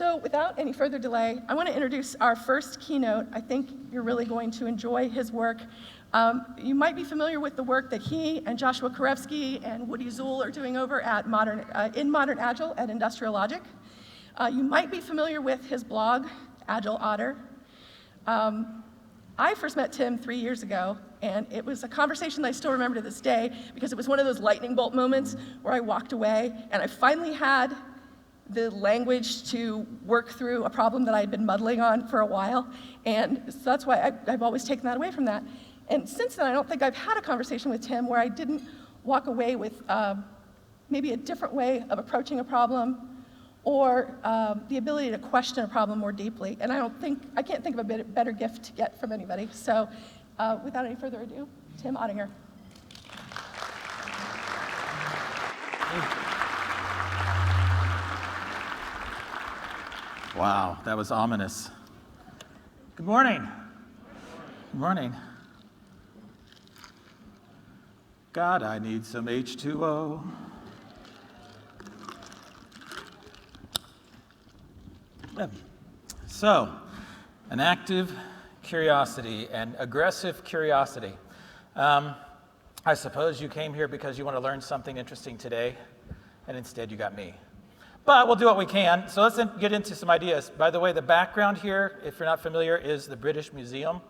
So without any further delay, I want to introduce our first keynote. I think you're really going to enjoy his work. You might be familiar with the work that he and Joshua Karevsky and Woody Zuhl are doing over at Modern Agile at Industrial Logic. You might be familiar with his blog, Agile Otter. I first met Tim 3 years ago, and it was a conversation that I still remember to this day because it was one of those lightning bolt moments where I walked away and I finally had the language to work through a problem that I had been muddling on for a while, and so that's why I've always taken that away from that. And since then, I don't think I've had a conversation with Tim where I didn't walk away with maybe a different way of approaching a problem or the ability to question a problem more deeply. And I can't think of a better gift to get from anybody. So without any further ado, Tim Ottinger. Wow, that was ominous. Good morning. Good morning. God, I need some H2O. So, an active curiosity and aggressive curiosity. I suppose you came here because you want to learn something interesting today, and instead you got me. But we'll do what we can. So let's get into some ideas. By the way, the background here, if you're not familiar, is the British Museum,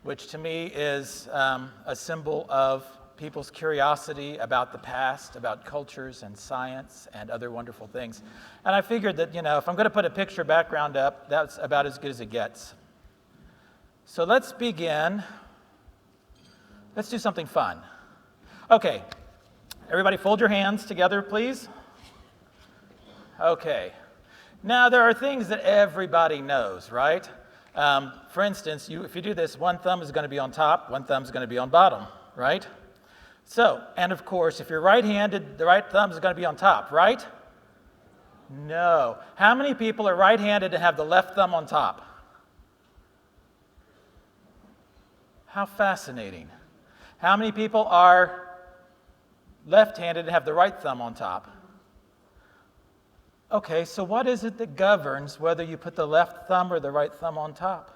which to me is a symbol of people's curiosity about the past, about cultures and science and other wonderful things. And I figured that, if I'm going to put a picture background up, that's about as good as it gets. So let's begin. Let's do something fun. Okay, everybody fold your hands together, please. Okay, now there are things that everybody knows, right? For instance, if you do this, one thumb is going to be on top, one thumb is going to be on bottom, right? So, and of course, if you're right-handed, the right thumb is going to be on top, right? No. How many people are right-handed and have the left thumb on top? How fascinating. How many people are left-handed and have the right thumb on top? Okay, so what is it that governs whether you put the left thumb or the right thumb on top?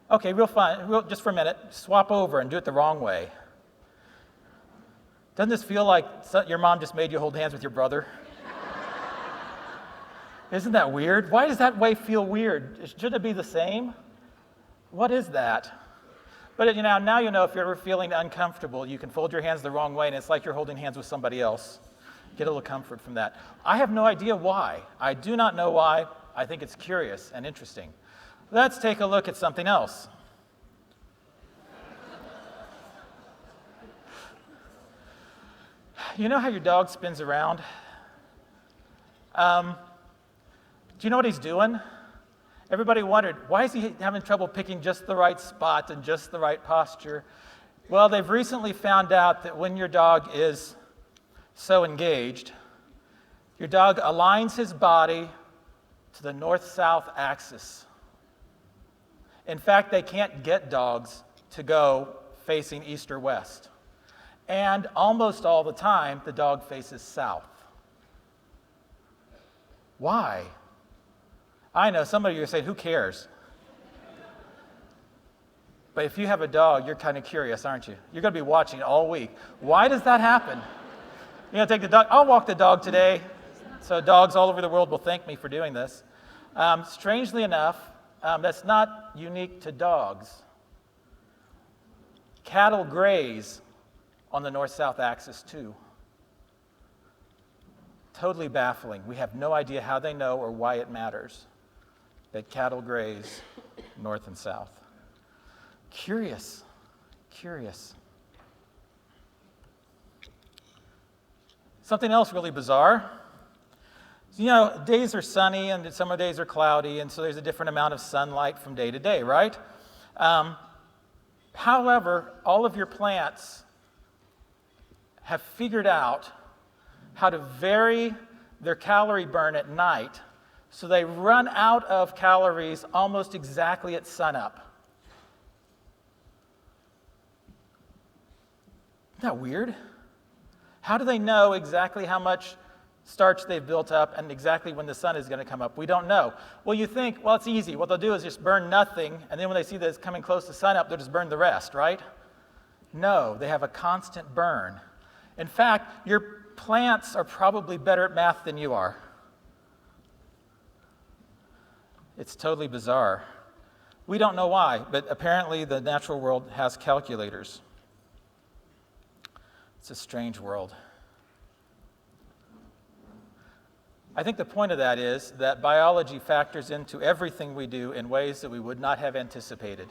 Okay, just for a minute, swap over and do it the wrong way. Doesn't this feel like your mom just made you hold hands with your brother? Isn't that weird? Why does that way feel weird? Should it be the same? What is that? But now you know if you're ever feeling uncomfortable, you can fold your hands the wrong way and it's like you're holding hands with somebody else. Get a little comfort from that. I have no idea why. I do not know why. I think it's curious and interesting. Let's take a look at something else. You know how your dog spins around? Do you know what he's doing? Everybody wondered, why is he having trouble picking just the right spot and just the right posture? Well, they've recently found out that when your dog is so engaged, your dog aligns his body to the north-south axis. In fact, they can't get dogs to go facing east or west. And almost all the time, the dog faces south. Why? I know some of you are saying, who cares? But if you have a dog, you're kind of curious, aren't you? You're going to be watching all week. Why does that happen? Take the dog. I'll walk the dog today, so dogs all over the world will thank me for doing this. Strangely enough, that's not unique to dogs. Cattle graze on the north-south axis too. Totally baffling. We have no idea how they know or why it matters that cattle graze north and south. Curious. Something else really bizarre. Days are sunny and summer days are cloudy, and so there's a different amount of sunlight from day to day, right? However, all of your plants have figured out how to vary their calorie burn at night so they run out of calories almost exactly at sunup. Isn't that weird? How do they know exactly how much starch they've built up and exactly when the sun is going to come up. We don't know. Well, you think, well, it's easy. What they'll do is just burn nothing, and then when they see that it's coming close to sun up, they'll just burn the rest, right? No, they have a constant burn. In fact, your plants are probably better at math than you are. It's totally bizarre. We don't know why, but apparently the natural world has calculators. It's a strange world. I think the point of that is that biology factors into everything we do in ways that we would not have anticipated.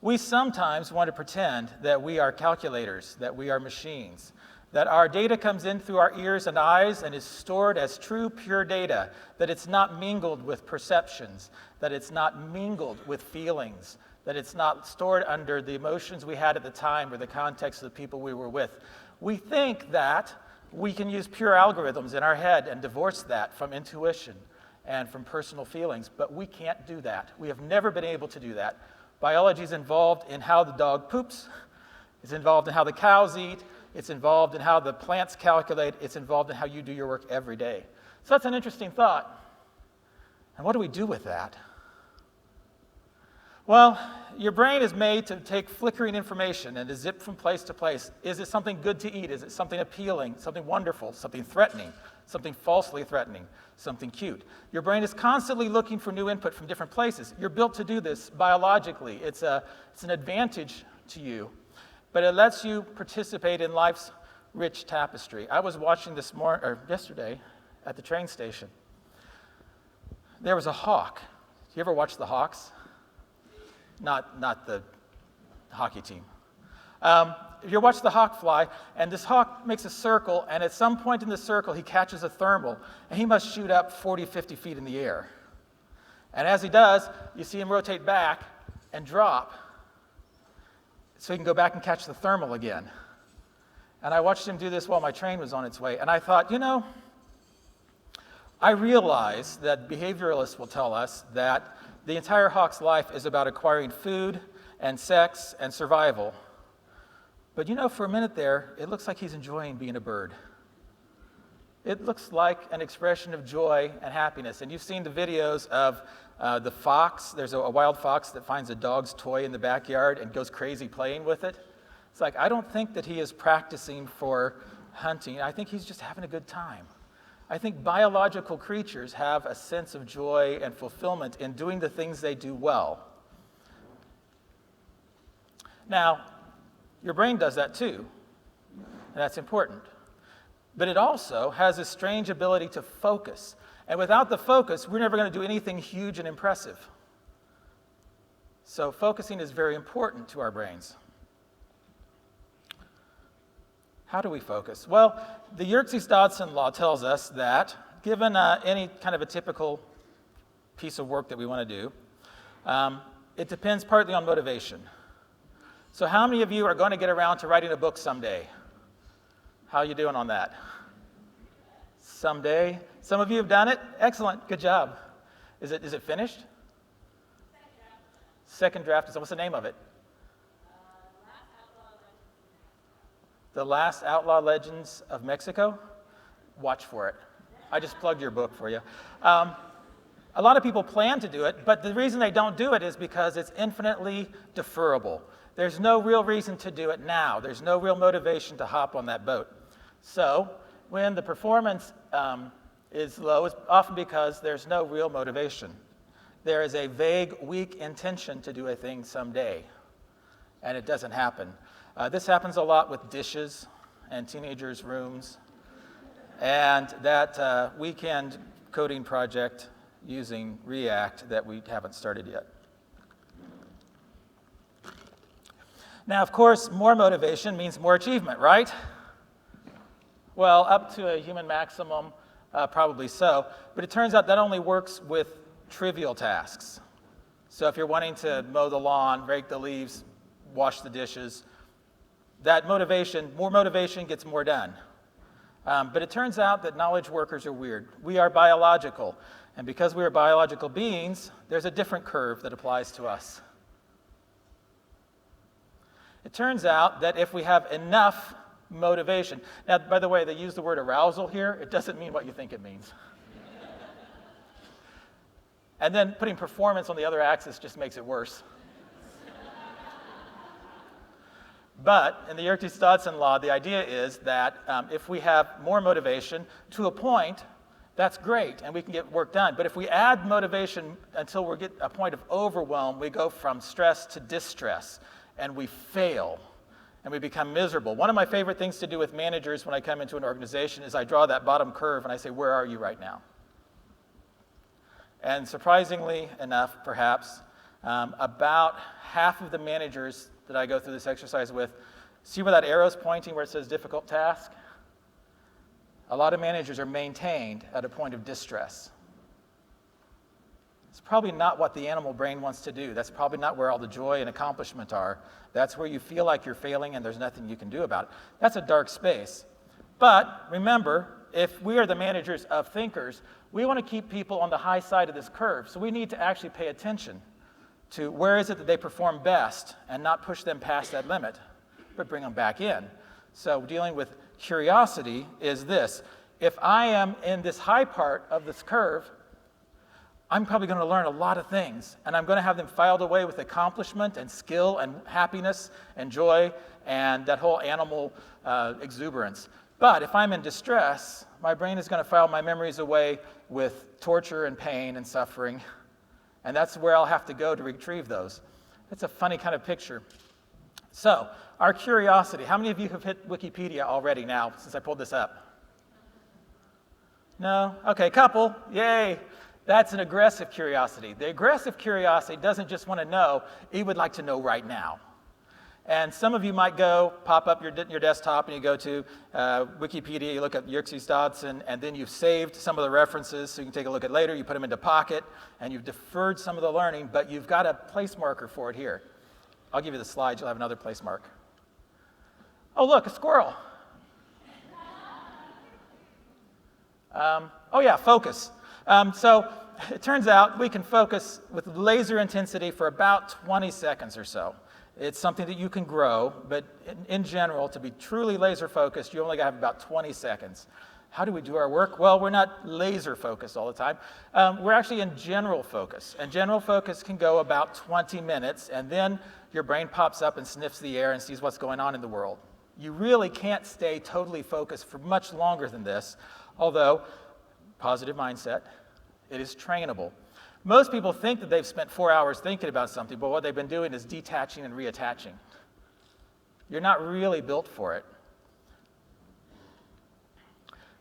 We sometimes want to pretend that we are calculators, that we are machines, that our data comes in through our ears and eyes and is stored as true, pure data, that it's not mingled with perceptions, that it's not mingled with feelings, that it's not stored under the emotions we had at the time or the context of the people we were with. We think that we can use pure algorithms in our head and divorce that from intuition and from personal feelings, but we can't do that. We have never been able to do that. Biology is involved in how the dog poops, it's involved in how the cows eat, it's involved in how the plants calculate, it's involved in how you do your work every day. So that's an interesting thought. And what do we do with that? Well, your brain is made to take flickering information and to zip from place to place. Is it something good to eat? Is it something appealing, something wonderful, something threatening, something falsely threatening, something cute? Your brain is constantly looking for new input from different places. You're built to do this biologically. It's an advantage to you, but it lets you participate in life's rich tapestry. I was watching yesterday at the train station. There was a hawk. You ever watch the Hawks? Not the hockey team. You watch the hawk fly, and this hawk makes a circle, and at some point in the circle, he catches a thermal, and he must shoot up 40, 50 feet in the air. And as he does, you see him rotate back and drop, so he can go back and catch the thermal again. And I watched him do this while my train was on its way, and I thought, I realize that behavioralists will tell us that the entire hawk's life is about acquiring food and sex and survival. But for a minute there, it looks like he's enjoying being a bird. It looks like an expression of joy and happiness. And you've seen the videos of the fox. There's a wild fox that finds a dog's toy in the backyard and goes crazy playing with it. It's like, I don't think that he is practicing for hunting. I think he's just having a good time. I think biological creatures have a sense of joy and fulfillment in doing the things they do well. Now, your brain does that too, and that's important. But it also has a strange ability to focus. And without the focus, we're never going to do anything huge and impressive. So focusing is very important to our brains. How do we focus? Well, the Yerkes-Dodson law tells us that given any kind of a typical piece of work that we want to do, it depends partly on motivation. So how many of you are going to get around to writing a book someday? How are you doing on that? Someday? Some of you have done it? Excellent. Good job. Is it finished? Second draft. What's the name of it? The Last Outlaw Legends of Mexico? Watch for it. I just plugged your book for you. A lot of people plan to do it, but the reason they don't do it is because it's infinitely deferrable. There's no real reason to do it now. There's no real motivation to hop on that boat. So when the performance is low, it's often because there's no real motivation. There is a vague, weak intention to do a thing someday, and it doesn't happen. This happens a lot with dishes and teenagers' rooms, and that weekend coding project using React that we haven't started yet. Now, of course, more motivation means more achievement, right? Well, up to a human maximum, probably so, but it turns out that only works with trivial tasks. So if you're wanting to mow the lawn, rake the leaves, wash the dishes, that motivation, more motivation gets more done. But it turns out that knowledge workers are weird. We are biological, and because we are biological beings, there's a different curve that applies to us. It turns out that if we have enough motivation. Now, by the way, they use the word arousal here. It doesn't mean what you think it means. And then putting performance on the other axis just makes it worse. But in the Youre-Stodson law, the idea is that if we have more motivation to a point, that's great, and we can get work done. But if we add motivation until we get a point of overwhelm, we go from stress to distress, and we fail, and we become miserable. One of my favorite things to do with managers when I come into an organization is I draw that bottom curve, and I say, where are you right now? And surprisingly enough, perhaps, about half of the managers that I go through this exercise with, see where that arrow's pointing where it says difficult task? A lot of managers are maintained at a point of distress. It's probably not what the animal brain wants to do. That's probably not where all the joy and accomplishment are. That's where you feel like you're failing and there's nothing you can do about it. That's a dark space. But remember, if we are the managers of thinkers, we want to keep people on the high side of this curve. So we need to actually pay attention to where is it that they perform best and not push them past that limit, but bring them back in. So dealing with curiosity is this. If I am in this high part of this curve, I'm probably going to learn a lot of things, and I'm going to have them filed away with accomplishment and skill and happiness and joy and that whole animal exuberance. But if I'm in distress, my brain is going to file my memories away with torture and pain and suffering, and that's where I'll have to go to retrieve those. It's a funny kind of picture. So, our curiosity. How many of you have hit Wikipedia already now since I pulled this up? No? Okay, couple. Yay. That's an aggressive curiosity. The aggressive curiosity doesn't just want to know, it would like to know right now. And some of you might go, pop up your desktop, and you go to Wikipedia, you look at Youre-Stodson, and then you've saved some of the references so you can take a look at later, you put them into Pocket, and you've deferred some of the learning, but you've got a place marker for it here. I'll give you the slides, you'll have another place mark. Oh, look, a squirrel. Oh yeah, focus. So it turns out we can focus with laser intensity for about 20 seconds or so. It's something that you can grow, but in general, to be truly laser focused, you only have about 20 seconds. How do we do our work? Well, we're not laser focused all the time. We're actually in general focus, and general focus can go about 20 minutes, and then your brain pops up and sniffs the air and sees what's going on in the world. You really can't stay totally focused for much longer than this, although positive mindset, it is trainable. Most people think that they've spent 4 hours thinking about something, but what they've been doing is detaching and reattaching. You're not really built for it.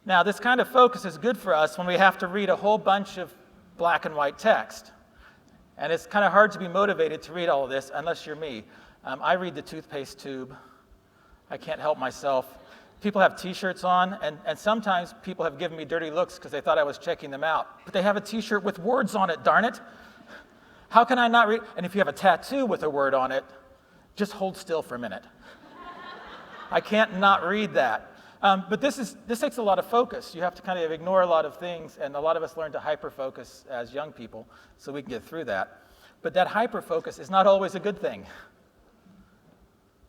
Now, this kind of focus is good for us when we have to read a whole bunch of black and white text. And it's kind of hard to be motivated to read all of this unless you're me. I read the toothpaste tube. I can't help myself. People have t-shirts on, and sometimes people have given me dirty looks because they thought I was checking them out. But they have a t-shirt with words on it, darn it. How can I not read? And if you have a tattoo with a word on it, just hold still for a minute. I can't not read that. But this takes a lot of focus. You have to kind of ignore a lot of things, and a lot of us learn to hyperfocus as young people so we can get through that. But that hyperfocus is not always a good thing.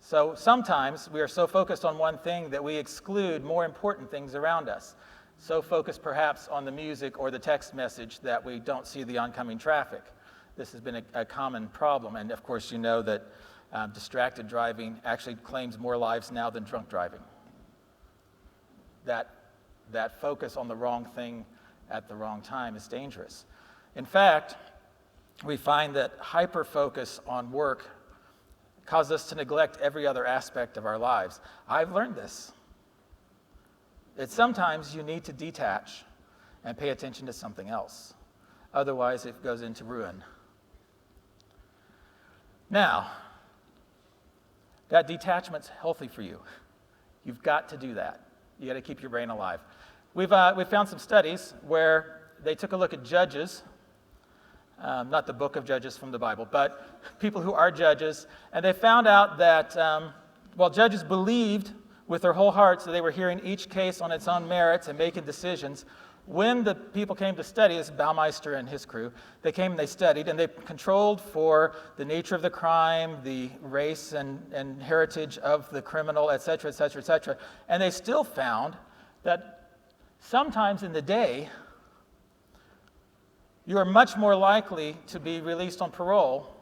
So sometimes we are so focused on one thing that we exclude more important things around us. So focused perhaps on the music or the text message that we don't see the oncoming traffic. This has been a common problem, and of course you know that distracted driving actually claims more lives now than drunk driving. That focus on the wrong thing at the wrong time is dangerous. In fact, we find that hyper-focus on work causes us to neglect every other aspect of our lives. I've learned this. That sometimes you need to detach and pay attention to something else. Otherwise, it goes into ruin. Now, that detachment's healthy for you. You've got to do that. You got to keep your brain alive. We've found some studies where they took a look at judges, not the book of Judges from the Bible, but people who are judges, and they found out that while judges believed with their whole heart, so they were hearing each case on its own merits and making decisions. When the people came to study, this is Baumeister and his crew, they came and they studied, and they controlled for the nature of the crime, the race and heritage of the criminal, et cetera, et cetera, et cetera. And they still found that sometimes in the day, you are much more likely to be released on parole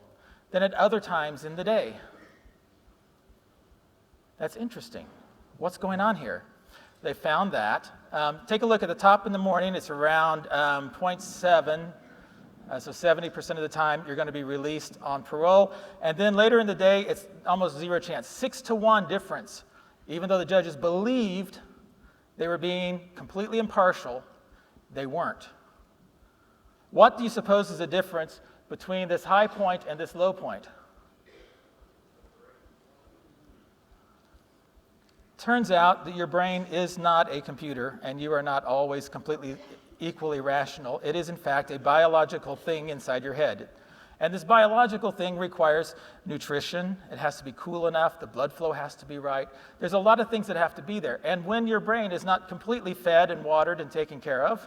than at other times in the day. That's interesting. What's going on here? They found that. Take a look at the top in the morning. It's around 0.7. So 70% of the time, you're going to be released on parole. And then later in the day, it's almost zero chance. 6-to-1 difference. Even though the judges believed they were being completely impartial, they weren't. What do you suppose is the difference between this high point and this low point? Turns out that your brain is not a computer, and you are not always completely equally rational. It is, in fact, a biological thing inside your head. And this biological thing requires nutrition. It has to be cool enough. The blood flow has to be right. There's a lot of things that have to be there. And when your brain is not completely fed and watered and taken care of,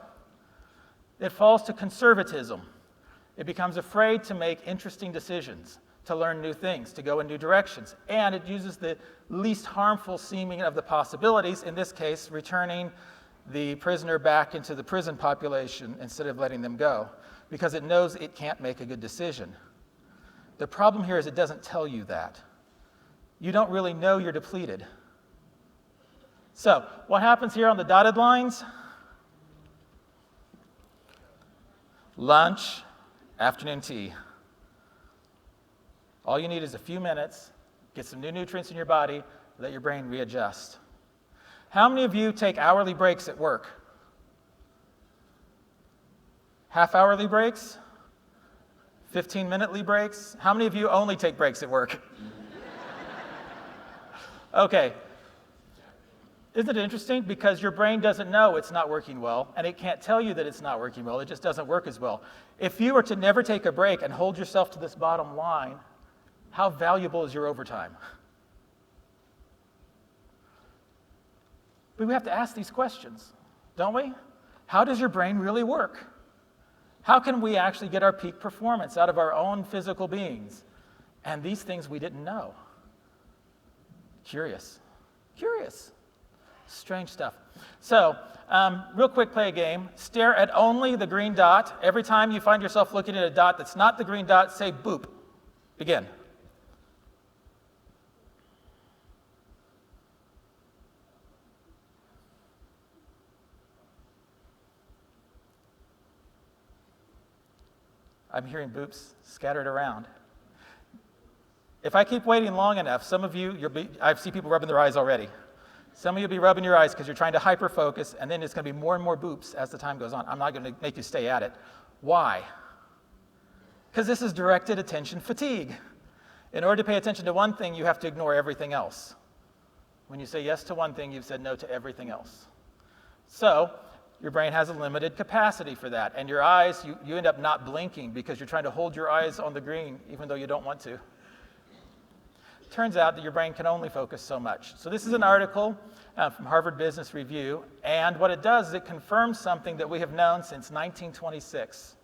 it falls to conservatism. It becomes afraid to make interesting decisions, to learn new things, to go in new directions. And it uses the least harmful seeming of the possibilities, in this case, returning the prisoner back into the prison population instead of letting them go, because it knows it can't make a good decision. The problem here is it doesn't tell you that. You don't really know you're depleted. So, what happens here on the dotted lines? Lunch, afternoon tea. All you need is a few minutes, get some new nutrients in your body, let your brain readjust. How many of you take hourly breaks at work? Half-hourly breaks? 15-minutely breaks? How many of you only take breaks at work? Okay. Isn't it interesting? Because your brain doesn't know it's not working well, and it can't tell you that it's not working well. It just doesn't work as well. If you were to never take a break and hold yourself to this bottom line, how valuable is your overtime? But we have to ask these questions, don't we? How does your brain really work? How can we actually get our peak performance out of our own physical beings? And these things we didn't know. Curious. Strange stuff. So, real quick, play a game. Stare at only the green dot. Every time you find yourself looking at a dot that's not the green dot, say boop. Begin. I'm hearing boops scattered around. If I keep waiting long enough, some of you, I see people rubbing their eyes already. Some of you will be rubbing your eyes because you're trying to hyper-focus, and then it's going to be more and more boops as the time goes on. I'm not going to make you stay at it. Why? Because this is directed attention fatigue. In order to pay attention to one thing, you have to ignore everything else. When you say yes to one thing, you've said no to everything else. So, your brain has a limited capacity for that. And your eyes, you end up not blinking because you're trying to hold your eyes on the green even though you don't want to. Turns out that your brain can only focus so much. So this is an article from Harvard Business Review. And what it does is it confirms something that we have known since 1926,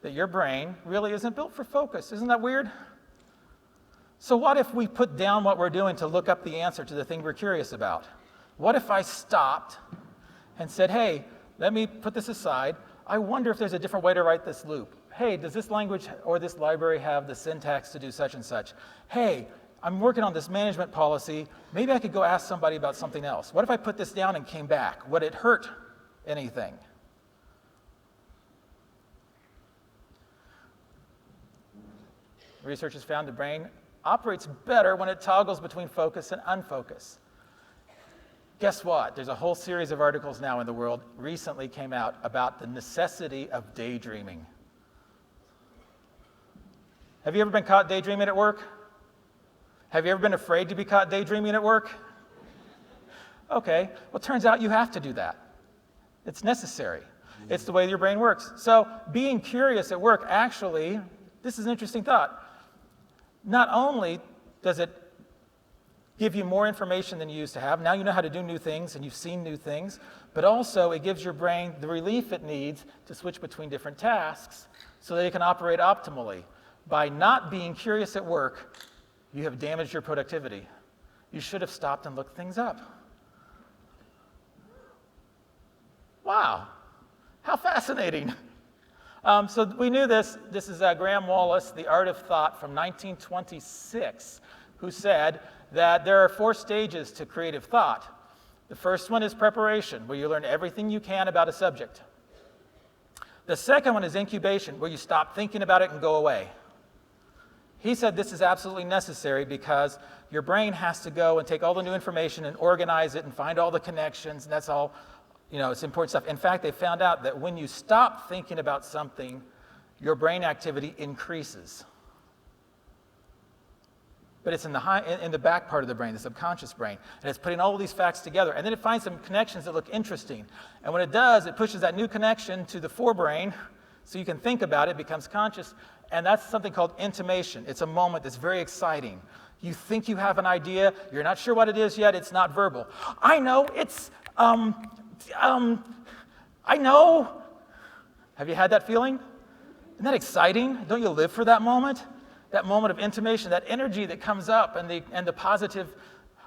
that your brain really isn't built for focus. Isn't that weird? So what if we put down what we're doing to look up the answer to the thing we're curious about? What if I stopped and said, hey, let me put this aside. I wonder if there's a different way to write this loop. Hey, does this language or this library have the syntax to do such and such? Hey, I'm working on this management policy. Maybe I could go ask somebody about something else. What if I put this down and came back? Would it hurt anything? Research has found the brain operates better when it toggles between focus and unfocus. Guess what? There's a whole series of articles now in the world recently came out about the necessity of daydreaming. Have you ever been caught daydreaming at work? Have you ever been afraid to be caught daydreaming at work? Okay, well, it turns out you have to do that. It's necessary. It's the way your brain works. So being curious at work, actually, this is an interesting thought. Not only does it give you more information than you used to have. Now you know how to do new things and you've seen new things, but also it gives your brain the relief it needs to switch between different tasks so that it can operate optimally. By not being curious at work, you have damaged your productivity. You should have stopped and looked things up. Wow, how fascinating. So we knew this. This is Graham Wallace, The Art of Thought from 1926, who said that there are 4 stages to creative thought. The first one is preparation, where you learn everything you can about a subject. The second one is incubation, where you stop thinking about it and go away. He said this is absolutely necessary because your brain has to go and take all the new information and organize it and find all the connections, and that's all, it's important stuff. In fact, they found out that when you stop thinking about something, your brain activity increases. But it's in the back part of the brain, the subconscious brain, and it's putting all of these facts together, and then it finds some connections that look interesting. And when it does, it pushes that new connection to the forebrain, so you can think about it, becomes conscious, and that's something called intimation. It's a moment that's very exciting. You think you have an idea, you're not sure what it is yet, it's not verbal. I know, I know. Have you had that feeling? Isn't that exciting? Don't you live for that moment? That moment of intimation, that energy that comes up, and the positive.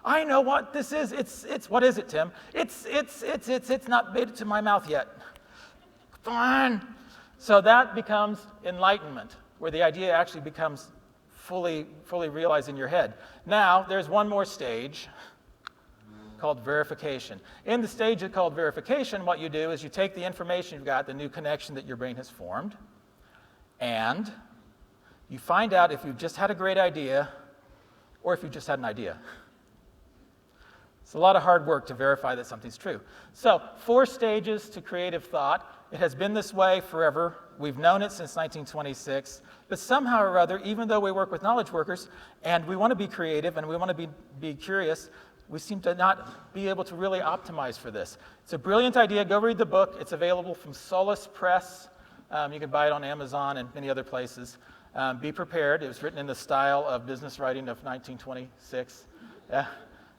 I know what this is. It's what is it, Tim? It's not made it to my mouth yet. Fine. So that becomes enlightenment, where the idea actually becomes fully realized in your head. Now there's one more stage called verification. In the stage called verification, what you do is you take the information you've got, the new connection that your brain has formed, and you find out if you've just had a great idea or if you've just had an idea. It's a lot of hard work to verify that something's true. So, 4 stages to creative thought. It has been this way forever. We've known it since 1926. But somehow or other, even though we work with knowledge workers and we want to be creative and we want to be curious, we seem to not be able to really optimize for this. It's a brilliant idea. Go read the book. It's available from Solace Press. You can buy it on Amazon and many other places. Be prepared. It was written in the style of business writing of 1926.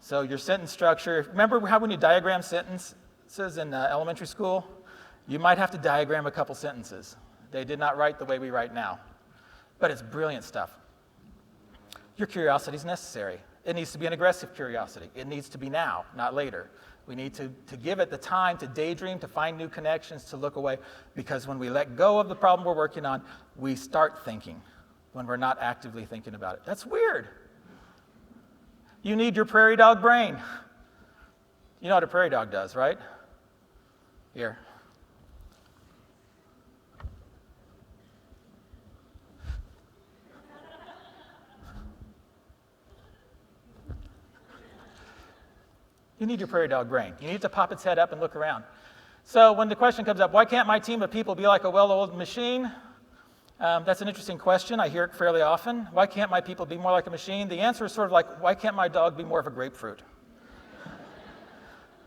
So your sentence structure, remember how when you diagram sentences in elementary school? You might have to diagram a couple sentences. They did not write the way we write now. But it's brilliant stuff. Your curiosity is necessary. It needs to be an aggressive curiosity. It needs to be now, not later. We need to give it the time to daydream, to find new connections, to look away, because when we let go of the problem we're working on, we start thinking when we're not actively thinking about it. That's weird. You need your prairie dog brain. You know what a prairie dog does, right? Here. You need your prairie dog brain. You need to pop its head up and look around. So when the question comes up, why can't my team of people be like a well-oiled machine? That's an interesting question. I hear it fairly often. Why can't my people be more like a machine? The answer is sort of like, why can't my dog be more of a grapefruit?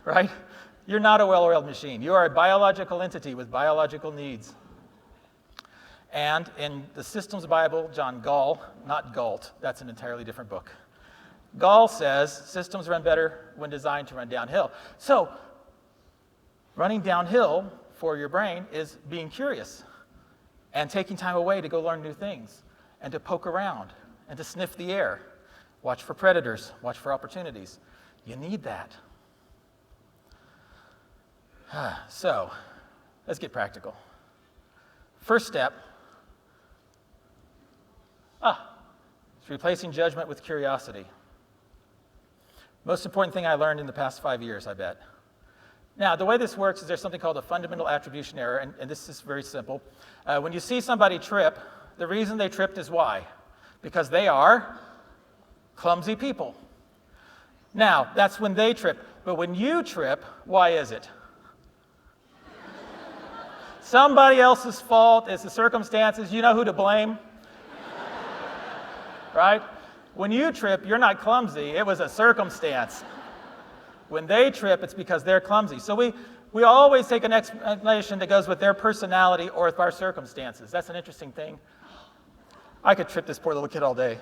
Right? You're not a well-oiled machine. You are a biological entity with biological needs. And in the Systems Bible, John Gall, not Galt, that's an entirely different book. Gall says systems run better when designed to run downhill. So running downhill for your brain is being curious and taking time away to go learn new things and to poke around and to sniff the air. Watch for predators, watch for opportunities. You need that. So let's get practical. First step, is replacing judgment with curiosity. Most important thing I learned in the past 5 years, I bet. Now, the way this works is there's something called a fundamental attribution error, and this is very simple. When you see somebody trip, the reason they tripped is why? Because they are clumsy people. Now, that's when they trip. But when you trip, why is it? Somebody else's fault. It's the circumstances. You know who to blame. Right? When you trip, you're not clumsy. It was a circumstance. When they trip, it's because they're clumsy. So we always take an explanation that goes with their personality or with our circumstances. That's an interesting thing. I could trip this poor little kid all day.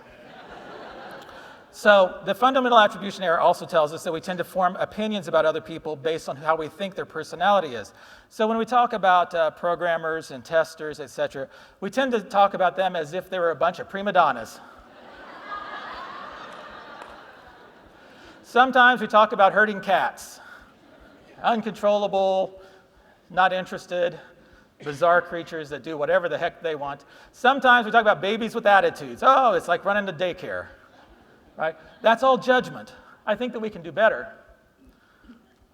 So the fundamental attribution error also tells us that we tend to form opinions about other people based on how we think their personality is. So when we talk about programmers and testers, etc., we tend to talk about them as if they were a bunch of prima donnas. Sometimes we talk about herding cats, uncontrollable, not interested, bizarre creatures that do whatever the heck they want. Sometimes we talk about babies with attitudes. Oh, it's like running to daycare. Right? That's all judgment. I think that we can do better.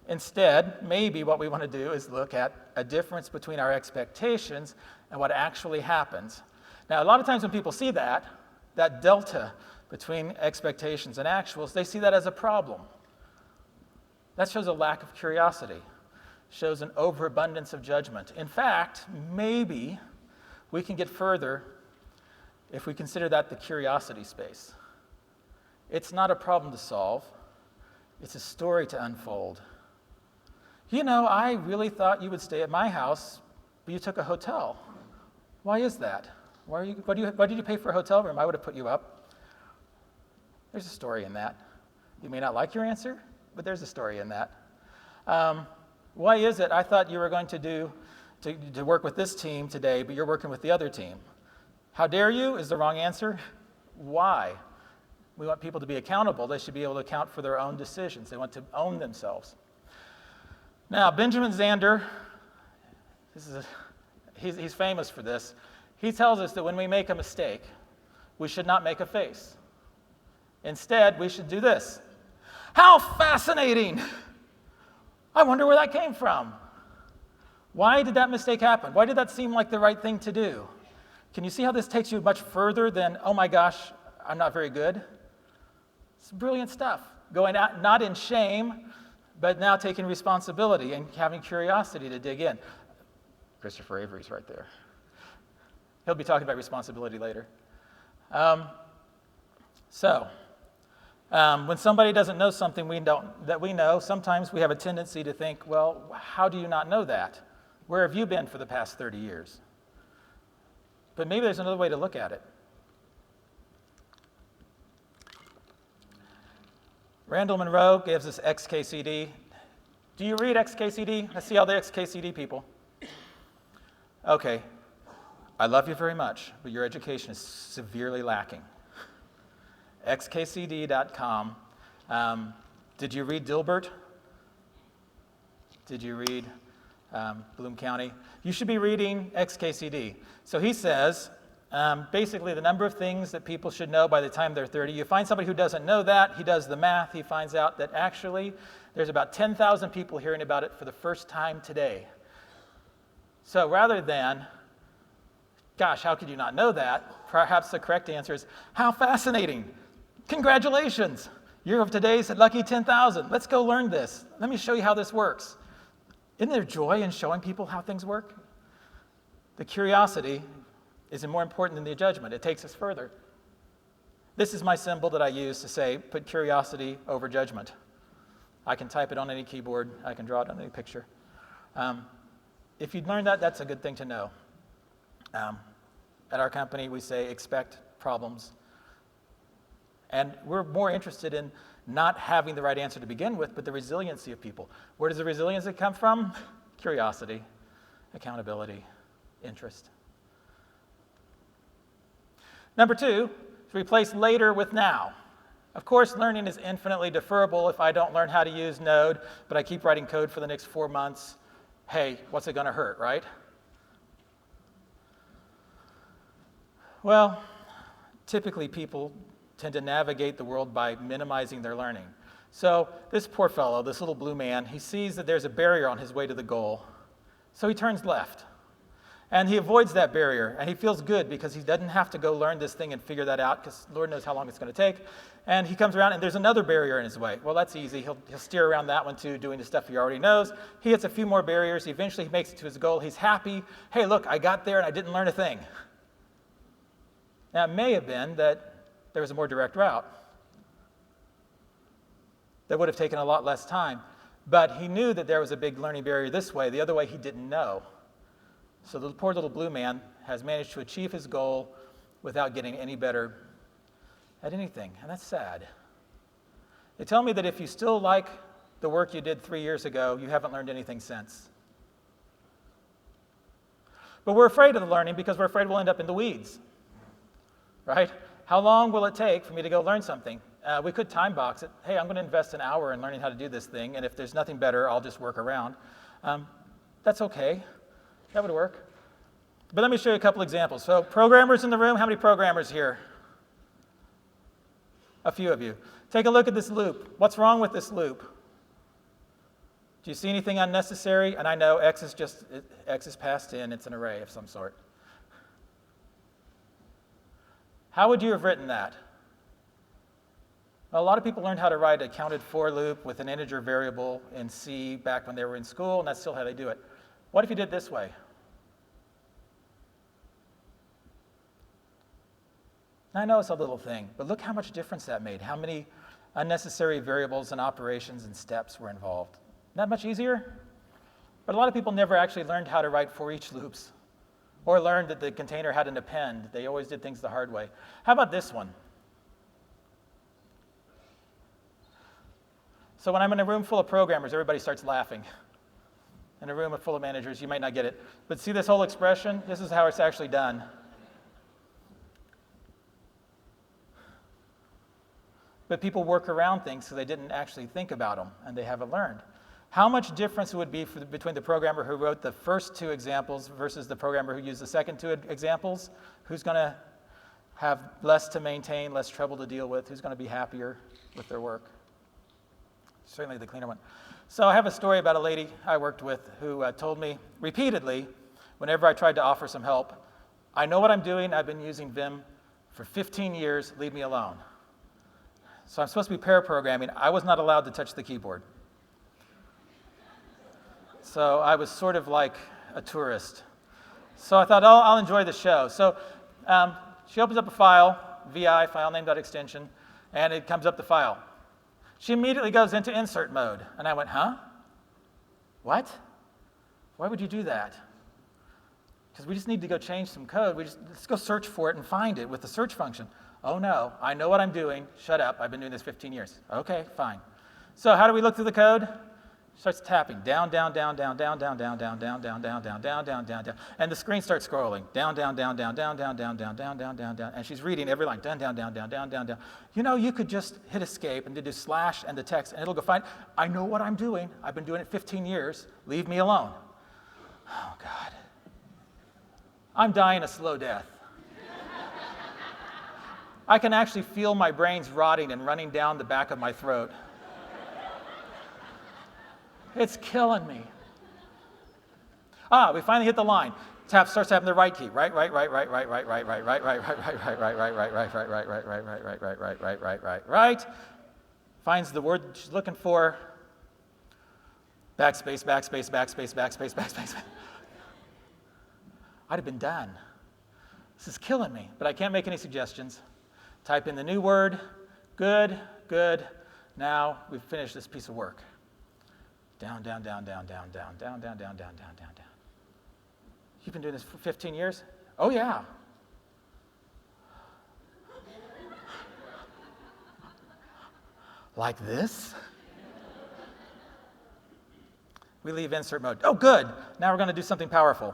Instead, maybe what we want to do is look at a difference between our expectations and what actually happens. Now, a lot of times when people see that delta between expectations and actuals, they see that as a problem. That shows a lack of curiosity, shows an overabundance of judgment. In fact, maybe we can get further if we consider that the curiosity space. It's not a problem to solve. It's a story to unfold. You know, I really thought you would stay at my house, but you took a hotel. Why is that? Why did you pay for a hotel room? I would have put you up. There's a story in that. You may not like your answer, but there's a story in that. Why is it I thought you were going to work with this team today, but you're working with the other team? How dare you is the wrong answer. Why? We want people to be accountable. They should be able to account for their own decisions. They want to own themselves. Now, Benjamin Zander, he's famous for this. He tells us that when we make a mistake, we should not make a face. Instead, we should do this. How fascinating! I wonder where that came from. Why did that mistake happen? Why did that seem like the right thing to do? Can you see how this takes you much further than, oh my gosh, I'm not very good? It's brilliant stuff. Going out, not in shame, but now taking responsibility and having curiosity to dig in. Christopher Avery's right there. He'll be talking about responsibility later. When somebody doesn't know something that we know, sometimes we have a tendency to think, well, how do you not know that? Where have you been for the past 30 years? But maybe there's another way to look at it. Randall Munroe gives us XKCD. Do you read XKCD? I see all the XKCD people. Okay, I love you very much, but your education is severely lacking. XKCD.com. Did you read Dilbert? Did you read Bloom County? You should be reading XKCD. So he says, basically the number of things that people should know by the time they're 30. You find somebody who doesn't know that, he does the math, he finds out that actually there's about 10,000 people hearing about it for the first time today. So rather than, gosh, how could you not know that? Perhaps the correct answer is, how fascinating. Congratulations. You're of today's lucky 10,000. Let's go learn this. Let me show you how this works. Isn't there joy in showing people how things work? The curiosity is more important than the judgment. It takes us further. This is my symbol that I use to say, put curiosity over judgment. I can type it on any keyboard. I can draw it on any picture. If you'd learned that, that's a good thing to know. At our company, we say expect problems. And we're more interested in not having the right answer to begin with, but the resiliency of people. Where does the resiliency come from? Curiosity, accountability, interest. Number 2, to replace later with now. Of course, learning is infinitely deferrable. If I don't learn how to use Node, but I keep writing code for the next 4 months, hey, what's it going to hurt, right? Well, typically people tend to navigate the world by minimizing their learning. So this poor fellow, this little blue man, he sees that there's a barrier on his way to the goal. So he turns left. And he avoids that barrier, and he feels good because he doesn't have to go learn this thing and figure that out, because Lord knows how long it's going to take. And he comes around, and there's another barrier in his way. Well, that's easy. He'll steer around that one, too, doing the stuff he already knows. He hits a few more barriers. Eventually, he makes it to his goal. He's happy. Hey, look, I got there, and I didn't learn a thing. Now, it may have been that there was a more direct route that would have taken a lot less time. But he knew that there was a big learning barrier this way. The other way, he didn't know. So the poor little blue man has managed to achieve his goal without getting any better at anything. And that's sad. They tell me that if you still like the work you did 3 years ago, you haven't learned anything since. But we're afraid of the learning because we're afraid we'll end up in the weeds, right? How long will it take for me to go learn something? We could time box it. Hey, I'm going to invest an hour in learning how to do this thing, and if there's nothing better, I'll just work around. That's okay. That would work. But let me show you a couple examples. So programmers in the room, how many programmers here? A few of you. Take a look at this loop. What's wrong with this loop? Do you see anything unnecessary? And I know X is passed in. It's an array of some sort. How would you have written that? Well, a lot of people learned how to write a counted for loop with an integer variable in C back when they were in school, and that's still how they do it. What if you did this way? I know it's a little thing, but look how much difference that made. How many unnecessary variables and operations and steps were involved. Not much easier? But a lot of people never actually learned how to write for each loops or learned that the container had an append. They always did things the hard way. How about this one? So when I'm in a room full of programmers, everybody starts laughing. In a room full of managers, you might not get it. But see this whole expression? This is how it's actually done. But people work around things so they didn't actually think about them, and they haven't learned. How much difference would be between the programmer who wrote the first two examples versus the programmer who used the second two examples? Who's going to have less to maintain, less trouble to deal with? Who's going to be happier with their work? Certainly the cleaner one. So I have a story about a lady I worked with who told me repeatedly, whenever I tried to offer some help, I know what I'm doing. I've been using Vim for 15 years. Leave me alone. So I'm supposed to be pair programming. I was not allowed to touch the keyboard. So I was sort of like a tourist. So I thought, oh, I'll enjoy the show. So she opens up a file, VI, file name.extension, and it comes up the file. She immediately goes into insert mode. And I went, huh? What? Why would you do that? Because we just need to go change some code. Let's go search for it and find it with the search function. Oh no, I know what I'm doing. Shut up, I've been doing this 15 years. Okay, fine. So how do we look through the code? Starts tapping down, down, down, down, down, down, down, down, down, down, down, down, down, down, down, down. And the screen starts scrolling. Down, down, down, down, down, down, down, down, down, down, down, down. And she's reading every line. Down, down, down, down, down, down, down. You know, you could just hit escape and do slash and the text, and it'll go find, I know what I'm doing. I've been doing it 15 years. Leave me alone. Oh, God. I'm dying a slow death. I can actually feel my brains rotting and running down the back of my throat. It's killing me. We finally hit the line. Starts tapping the right key. Right. Finds the word she's looking for. Backspace, backspace, backspace, backspace, backspace. I'd have been done. This is killing me, but I can't make any suggestions. Type in the new word. Good, good. Now we've finished this piece of work. Down, down, down, down, down, down, down, down, down, down, down, down, down. You've been doing this for 15 years? Oh, yeah. Like this? We leave insert mode. Oh, good. Now we're going to do something powerful. You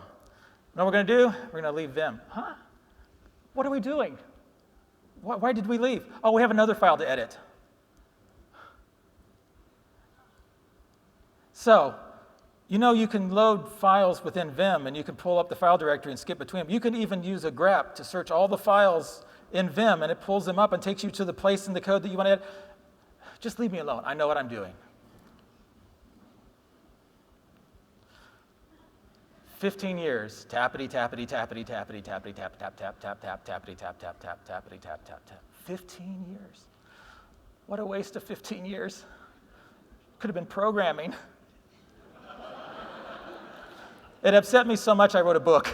know what we're going to do? We're going to leave Vim. Huh? What are we doing? Why did we leave? Oh, we have another file to edit. So, you know you can load files within Vim, and you can pull up the file directory and skip between them. You can even use a grep to search all the files in Vim, and it pulls them up and takes you to the place in the code that you want to add. Just leave me alone. I know what I'm doing. 15 years, tappity, tappity, tappity, tappity, tappity, tap, tap, tap, tap, tap, tappity, tap, tap, tap, tappity, tap, tap, tap. 15 years. What a waste of 15 years. Could have been programming. It upset me so much I wrote a book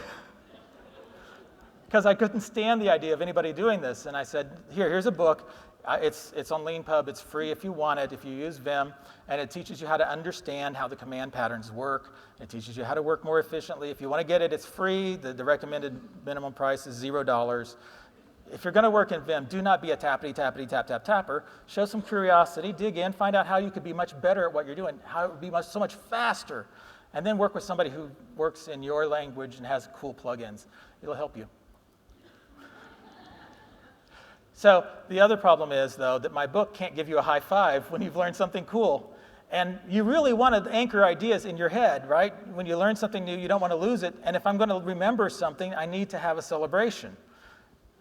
because I couldn't stand the idea of anybody doing this. And I said, here's a book. It's on LeanPub. It's free if you want it, if you use Vim. And it teaches you how to understand how the command patterns work. It teaches you how to work more efficiently. If you want to get it, it's free. The recommended minimum price is $0. If you're going to work in Vim, do not be a tappity, tappity, tap, tap, tapper. Show some curiosity, dig in, find out how you could be much better at what you're doing, how it would be so much faster, and then work with somebody who works in your language and has cool plugins. It'll help you. So the other problem is, though, that my book can't give you a high five when you've learned something cool. And you really want to anchor ideas in your head, right? When you learn something new, you don't want to lose it. And if I'm going to remember something, I need to have a celebration.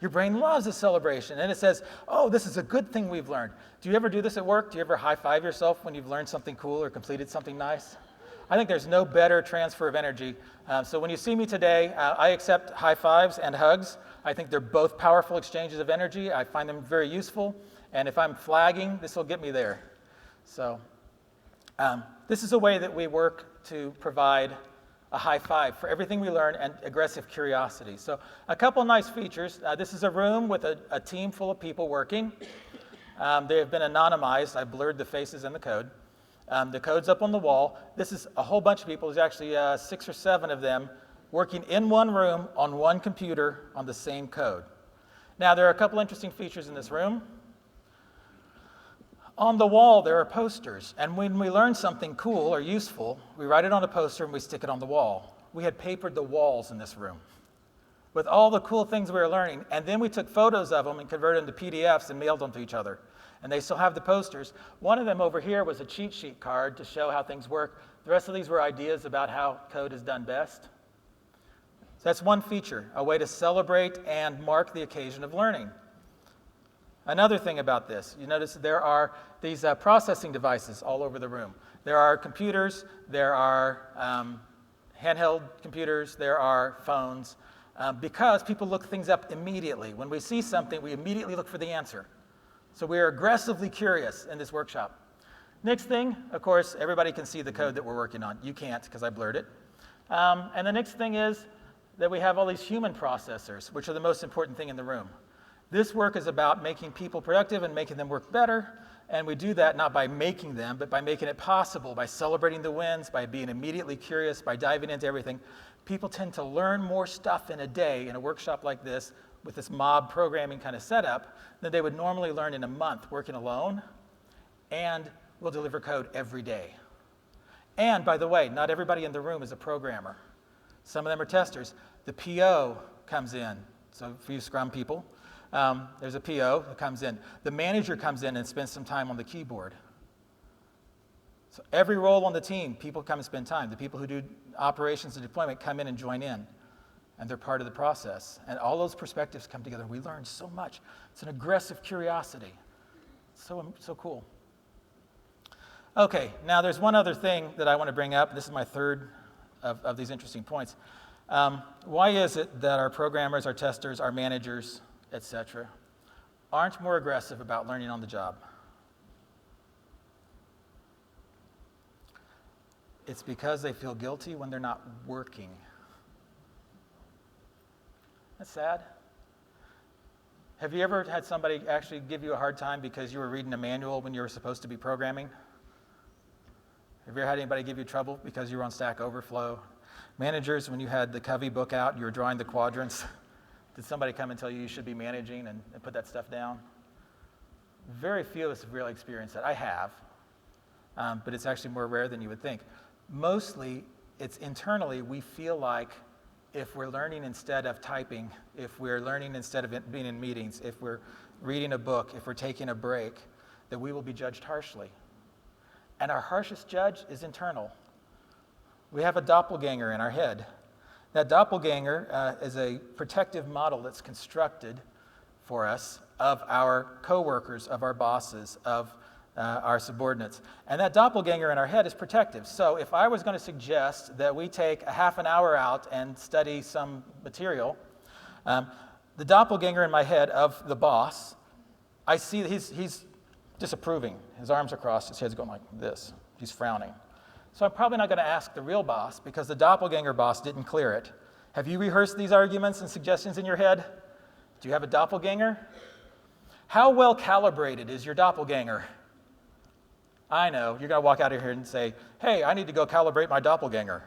Your brain loves a celebration. And it says, oh, this is a good thing we've learned. Do you ever do this at work? Do you ever high five yourself when you've learned something cool or completed something nice? I think there's no better transfer of energy. So when you see me today, I accept high fives and hugs. I think they're both powerful exchanges of energy. I find them very useful. And if I'm flagging, this will get me there. So this is a way that we work to provide a high five for everything we learn and aggressive curiosity. So a couple nice features. This is a room with a team full of people working. They have been anonymized. I blurred the faces and the code. The code's up on the wall. This is a whole bunch of people. There's actually 6 or 7 of them working in one room on one computer on the same code. Now, there are a couple interesting features in this room. On the wall, there are posters, and when we learn something cool or useful, we write it on a poster and we stick it on the wall. We had papered the walls in this room with all the cool things we were learning, and then we took photos of them and converted them to PDFs and mailed them to each other. And they still have the posters. One of them over here was a cheat sheet card to show how things work. The rest of these were ideas about how code is done best. So that's one feature, a way to celebrate and mark the occasion of learning. Another thing about this, you notice there are these processing devices all over the room. There are computers, there are handheld computers, there are phones, because people look things up immediately. When we see something, we immediately look for the answer. So we are aggressively curious in this workshop. Next thing, of course, everybody can see the code that we're working on. You can't, because I blurred it. And the next thing is that we have all these human processors, which are the most important thing in the room. This work is about making people productive and making them work better, and we do that not by making them, but by making it possible, by celebrating the wins, by being immediately curious, by diving into everything. People tend to learn more stuff in a day in a workshop like this with this mob programming kind of setup than they would normally learn in a month working alone, and we'll deliver code every day. And by the way, not everybody in the room is a programmer. Some of them are testers. The PO comes in. So for you Scrum people, there's a PO that comes in. The manager comes in and spends some time on the keyboard. So every role on the team, people come and spend time. The people who do operations and deployment come in and join in, and they're part of the process. And all those perspectives come together. We learn so much. It's an aggressive curiosity. So cool. Okay, now there's one other thing that I want to bring up. This is my third of these interesting points. Why is it that our programmers, our testers, our managers, etc., aren't more aggressive about learning on the job? It's because they feel guilty when they're not working. That's sad. Have you ever had somebody actually give you a hard time because you were reading a manual when you were supposed to be programming? Have you ever had anybody give you trouble because you were on Stack Overflow? Managers, when you had the Covey book out and you were drawing the quadrants, did somebody come and tell you should be managing and put that stuff down? Very few of us have really experienced that. I have, but it's actually more rare than you would think. Mostly, it's internally, we feel like if we're learning instead of typing, if we're learning instead of being in meetings, if we're reading a book, if we're taking a break, that we will be judged harshly. And our harshest judge is internal. We have a doppelganger in our head. That doppelganger is a protective model that's constructed for us of our coworkers, of our bosses, of our subordinates. And that doppelganger in our head is protective. So if I was going to suggest that we take a half an hour out and study some material, the doppelganger in my head of the boss, I see he's disapproving. His arms are crossed, his head's going like this. He's frowning. So I'm probably not going to ask the real boss because the doppelganger boss didn't clear it. Have you rehearsed these arguments and suggestions in your head? Do you have a doppelganger? How well calibrated is your doppelganger? I know, you're going to walk out of here and say, hey, I need to go calibrate my doppelganger.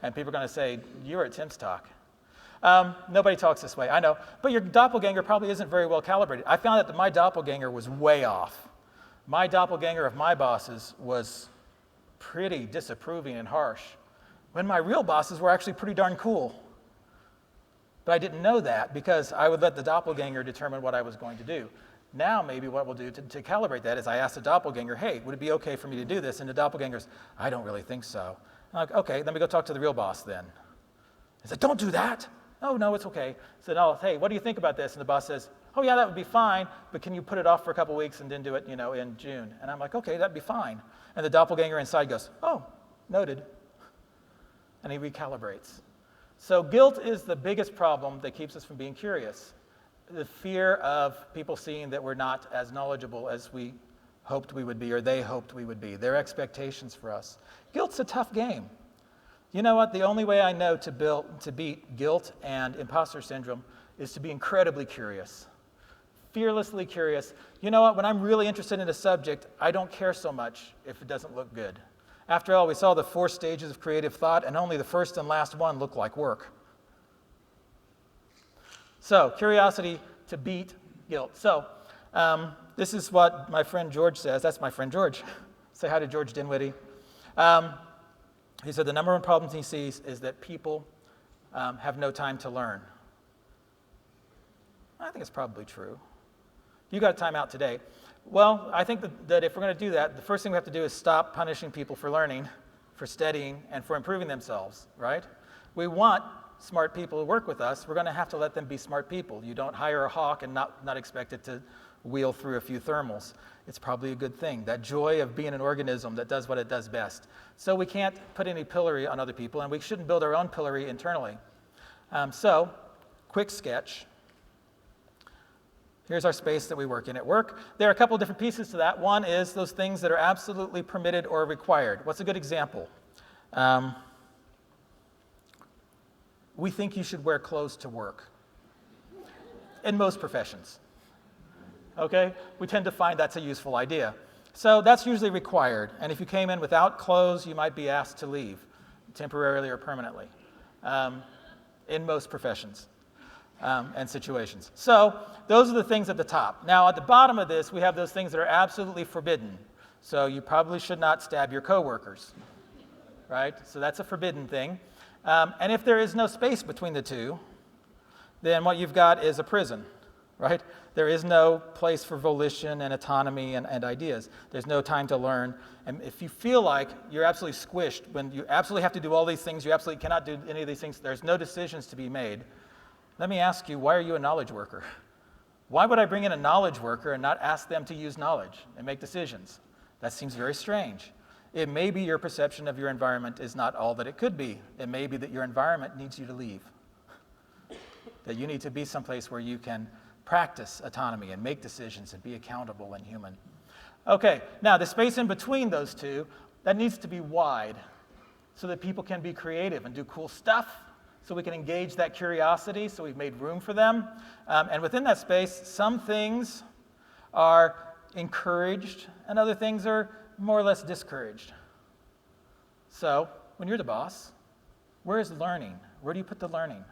And people are going to say, you were at Tim's talk. Nobody talks this way, I know. But your doppelganger probably isn't very well calibrated. I found out that my doppelganger was way off. My doppelganger of my bosses was pretty disapproving and harsh, when my real bosses were actually pretty darn cool. But I didn't know that because I would let the doppelganger determine what I was going to do. Now maybe what we'll do to calibrate that is I ask the doppelganger, hey, would it be okay for me to do this? And the doppelganger's, I don't really think so. I'm like, okay, let me go talk to the real boss then. He said, don't do that. Oh, no, it's okay. I said, oh, hey, what do you think about this? And the boss says, oh, yeah, that would be fine, but can you put it off for a couple weeks and then do it, in June? And I'm like, okay, that'd be fine. And the doppelganger inside goes, oh, noted. And he recalibrates. So guilt is the biggest problem that keeps us from being curious. The fear of people seeing that we're not as knowledgeable as we hoped we would be, or they hoped we would be, their expectations for us. Guilt's a tough game. You know what? The only way I know to beat guilt and imposter syndrome is to be incredibly curious, fearlessly curious. You know what? When I'm really interested in a subject, I don't care so much if it doesn't look good. After all, we saw the 4 stages of creative thought, and only the first and last one look like work. So, curiosity to beat guilt. So, this is what my friend George says. That's my friend George. Say hi to George Dinwiddie. He said the number one problem he sees is that people have no time to learn. I think it's probably true. You got time out today. Well, I think that if we're going to do that, the first thing we have to do is stop punishing people for learning, for studying, and for improving themselves, right? We want smart people to work with us. We're going to have to let them be smart people. You don't hire a hawk and not expect it to wheel through a few thermals. It's probably a good thing, that joy of being an organism that does what it does best. So we can't put any pillory on other people, and we shouldn't build our own pillory internally. So, quick sketch. Here's our space that we work in at work. There are a couple of different pieces to that. One is those things that are absolutely permitted or required. What's a good example? We think you should wear clothes to work. In most professions. Okay? We tend to find that's a useful idea. So that's usually required. And if you came in without clothes, you might be asked to leave, temporarily or permanently, in most professions. And situations. So those are the things at the top. Now at the bottom of this, we have those things that are absolutely forbidden. So you probably should not stab your coworkers, right? So that's a forbidden thing. And if there is no space between the two, then what you've got is a prison, right? There is no place for volition and autonomy and ideas. There's no time to learn. And if you feel like you're absolutely squished, when you absolutely have to do all these things, you absolutely cannot do any of these things, there's no decisions to be made. Let me ask you, why are you a knowledge worker? Why would I bring in a knowledge worker and not ask them to use knowledge and make decisions? That seems very strange. It may be your perception of your environment is not all that it could be. It may be that your environment needs you to leave. That you need to be someplace where you can practice autonomy and make decisions and be accountable and human. Okay, now the space in between those two, that needs to be wide so that people can be creative and do cool stuff, so we can engage that curiosity, so we've made room for them. And within that space, some things are encouraged and other things are more or less discouraged. So, when you're the boss, where is learning? Where do you put the learning?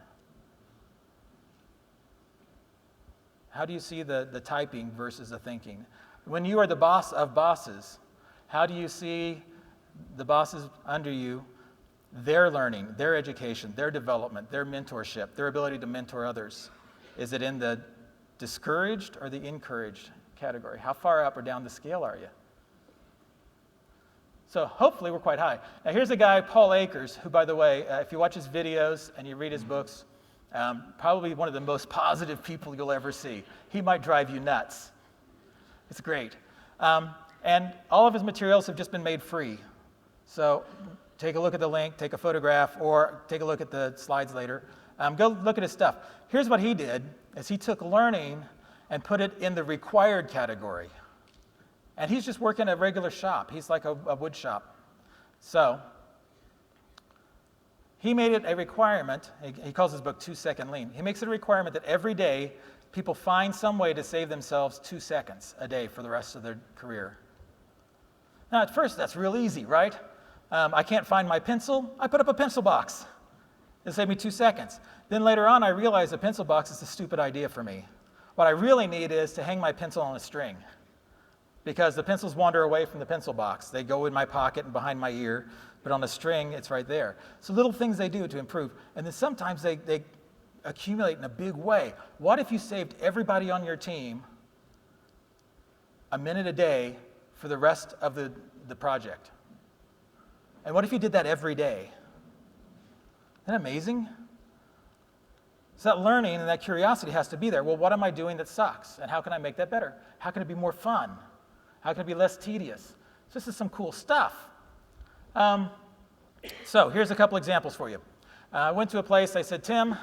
How do you see the typing versus the thinking? When you are the boss of bosses, how do you see the bosses under you, their learning, their education, their development, their mentorship, their ability to mentor others? Is it in the discouraged or the encouraged category? How far up or down the scale are you? So hopefully we're quite high. Now here's a guy, Paul Akers, who, by the way, if you watch his videos and you read his books, probably one of the most positive people you'll ever see. He might drive you nuts. It's great. And all of his materials have just been made free. So take a look at the link, take a photograph, or take a look at the slides later. Go look at his stuff. Here's what he did, is he took learning and put it in the required category. And he's just working a regular shop. He's like a wood shop. So he made it a requirement. He calls his book 2 Second Lean. He makes it a requirement that every day people find some way to save themselves 2 seconds a day for the rest of their career. Now, at first, that's real easy, right? I can't find my pencil. I put up a pencil box. It saved me 2 seconds. Then later on, I realized a pencil box is a stupid idea for me. What I really need is to hang my pencil on a string, because the pencils wander away from the pencil box. They go in my pocket and behind my ear, but on a string, it's right there. So little things they do to improve. And then sometimes they accumulate in a big way. What if you saved everybody on your team a minute a day for the rest of the project? And what if you did that every day? Isn't that amazing? So that learning and that curiosity has to be there. Well, what am I doing that sucks? And how can I make that better? How can it be more fun? How can it be less tedious? So this is some cool stuff. So here's a couple examples for you. I went to a place, I said, Tim,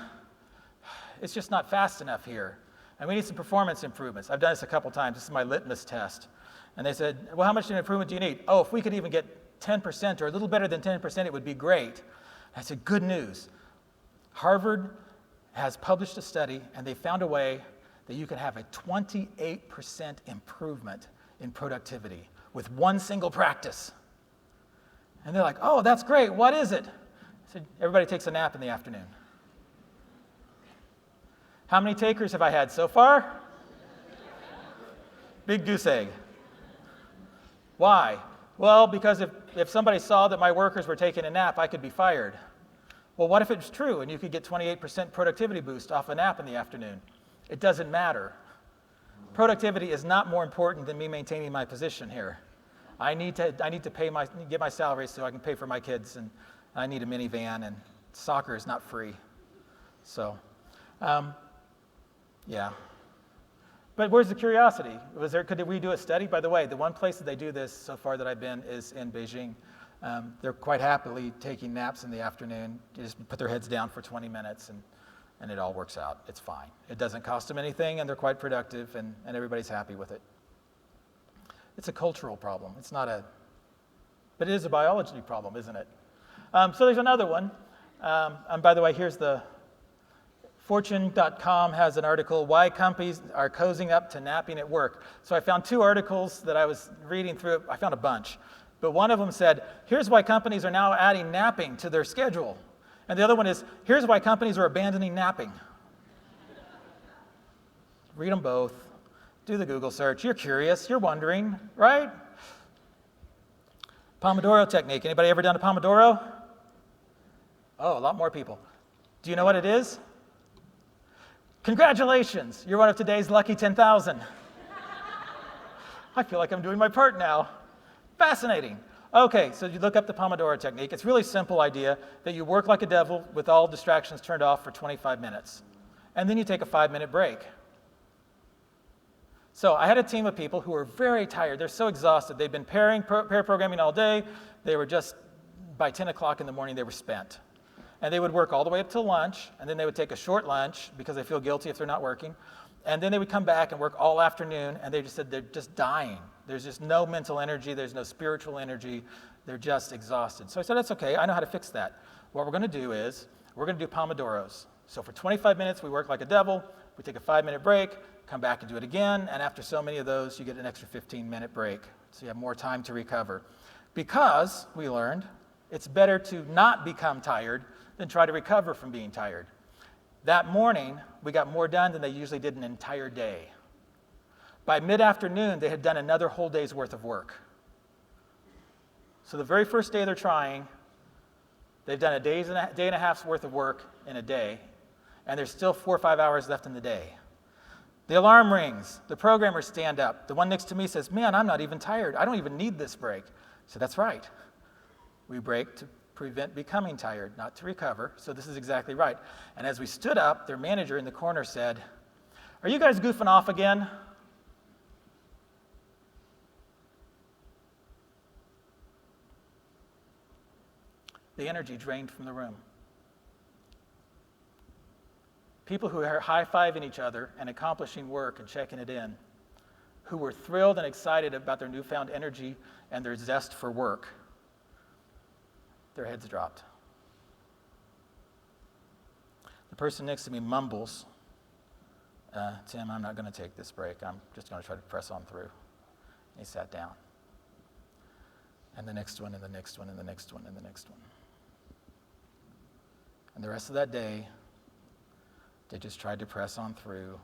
it's just not fast enough here, and we need some performance improvements. I've done this a couple times. This is my litmus test. And they said, well, how much of an improvement do you need? Oh, if we could even get 10% or a little better than 10%, it would be great. I said, good news. Harvard has published a study, and they found a way that you can have a 28% improvement in productivity with one single practice. And they're like, oh, that's great. What is it? I said, everybody takes a nap in the afternoon. How many takers have I had so far? Big goose egg. Why? Well, because if somebody saw that my workers were taking a nap, I could be fired. Well, what if it's true and you could get 28% productivity boost off a nap in the afternoon? It doesn't matter. Productivity is not more important than me maintaining my position here. I need to get my salary so I can pay for my kids, and I need a minivan, and soccer is not free. So, yeah. But where's the curiosity? Could we do a study? By the way, the one place that they do this so far that I've been is in Beijing. They're quite happily taking naps in the afternoon. You just put their heads down for 20 minutes, and it all works out. It's fine. It doesn't cost them anything, and they're quite productive, and everybody's happy with it. It's a cultural problem. But it is a biology problem, isn't it? So there's another one. And by the way, here's the Fortune.com has an article, Why Companies Are Cozying Up to Napping at Work. So I found 2 articles that I was reading through. I found a bunch. But one of them said, here's why companies are now adding napping to their schedule. And the other one is, here's why companies are abandoning napping. Read them both. Do the Google search. You're curious. You're wondering, right? Pomodoro technique. Anybody ever done a Pomodoro? Oh, a lot more people. Do you know what it is? Congratulations. You're one of today's lucky 10,000. I feel like I'm doing my part now. Fascinating. Okay, so you look up the Pomodoro technique. It's a really simple idea that you work like a devil with all distractions turned off for 25 minutes. And then you take a 5-minute break. So I had a team of people who were very tired. They're so exhausted. They'd been pair programming all day. They were just, by 10 o'clock in the morning, they were spent. And they would work all the way up till lunch, and then they would take a short lunch because they feel guilty if they're not working. And then they would come back and work all afternoon, and they just said they're just dying. There's just no mental energy. There's no spiritual energy. They're just exhausted. So I said, that's okay. I know how to fix that. What we're going to do is we're going to do Pomodoros. So for 25 minutes, we work like a devil. We take a 5-minute break, come back and do it again. And after so many of those, you get an extra 15-minute break. So you have more time to recover. Because, we learned, it's better to not become tired than try to recover from being tired. That morning, we got more done than they usually did an entire day. By mid-afternoon, they had done another whole day's worth of work. So the very first day they're trying, they've done a day and a half's worth of work in a day, and there's still 4 or 5 hours left in the day. The alarm rings. The programmers stand up. The one next to me says, man, I'm not even tired. I don't even need this break. So that's right. We break to prevent becoming tired, not to recover. So this is exactly right. And as we stood up, their manager in the corner said, are you guys goofing off again? The energy drained from the room. People who are high-fiving each other and accomplishing work and checking it in, who were thrilled and excited about their newfound energy and their zest for work, their heads dropped. The person next to me mumbles, Tim, I'm not going to take this break. I'm just going to try to press on through. And he sat down. And the next one, and the next one, and the next one, and the next one. And the rest of that day, they just tried to press on through.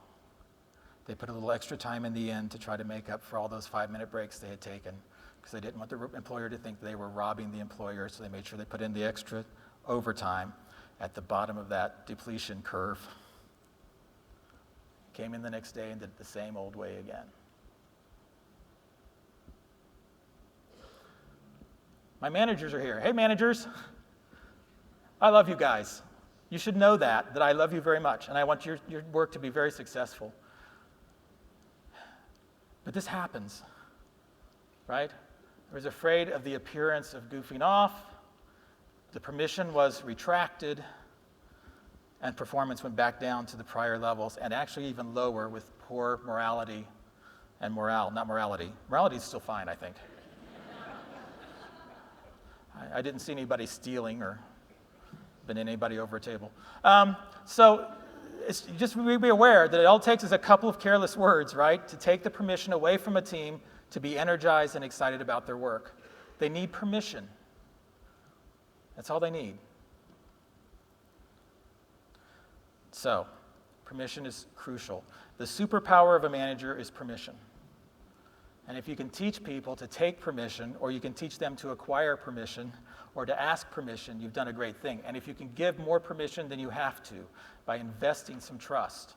They put a little extra time in the end to try to make up for all those 5-minute breaks they had taken, because they didn't want the employer to think they were robbing the employer, so they made sure they put in the extra overtime at the bottom of that depletion curve. Came in the next day and did it the same old way again. My managers are here. Hey, managers. I love you guys. You should know that I love you very much, and I want your work to be very successful. But this happens, right? I was afraid of the appearance of goofing off. The permission was retracted, and performance went back down to the prior levels, and actually even lower with poor morality and morale, not morality. Morality is still fine, I think. I didn't see anybody stealing or been anybody over a table. So just be aware that it all takes is a couple of careless words, right, to take the permission away from a team to be energized and excited about their work. They need permission. That's all they need. So, permission is crucial. The superpower of a manager is permission. And if you can teach people to take permission, or you can teach them to acquire permission, or to ask permission, you've done a great thing. And if you can give more permission than you have to by investing some trust,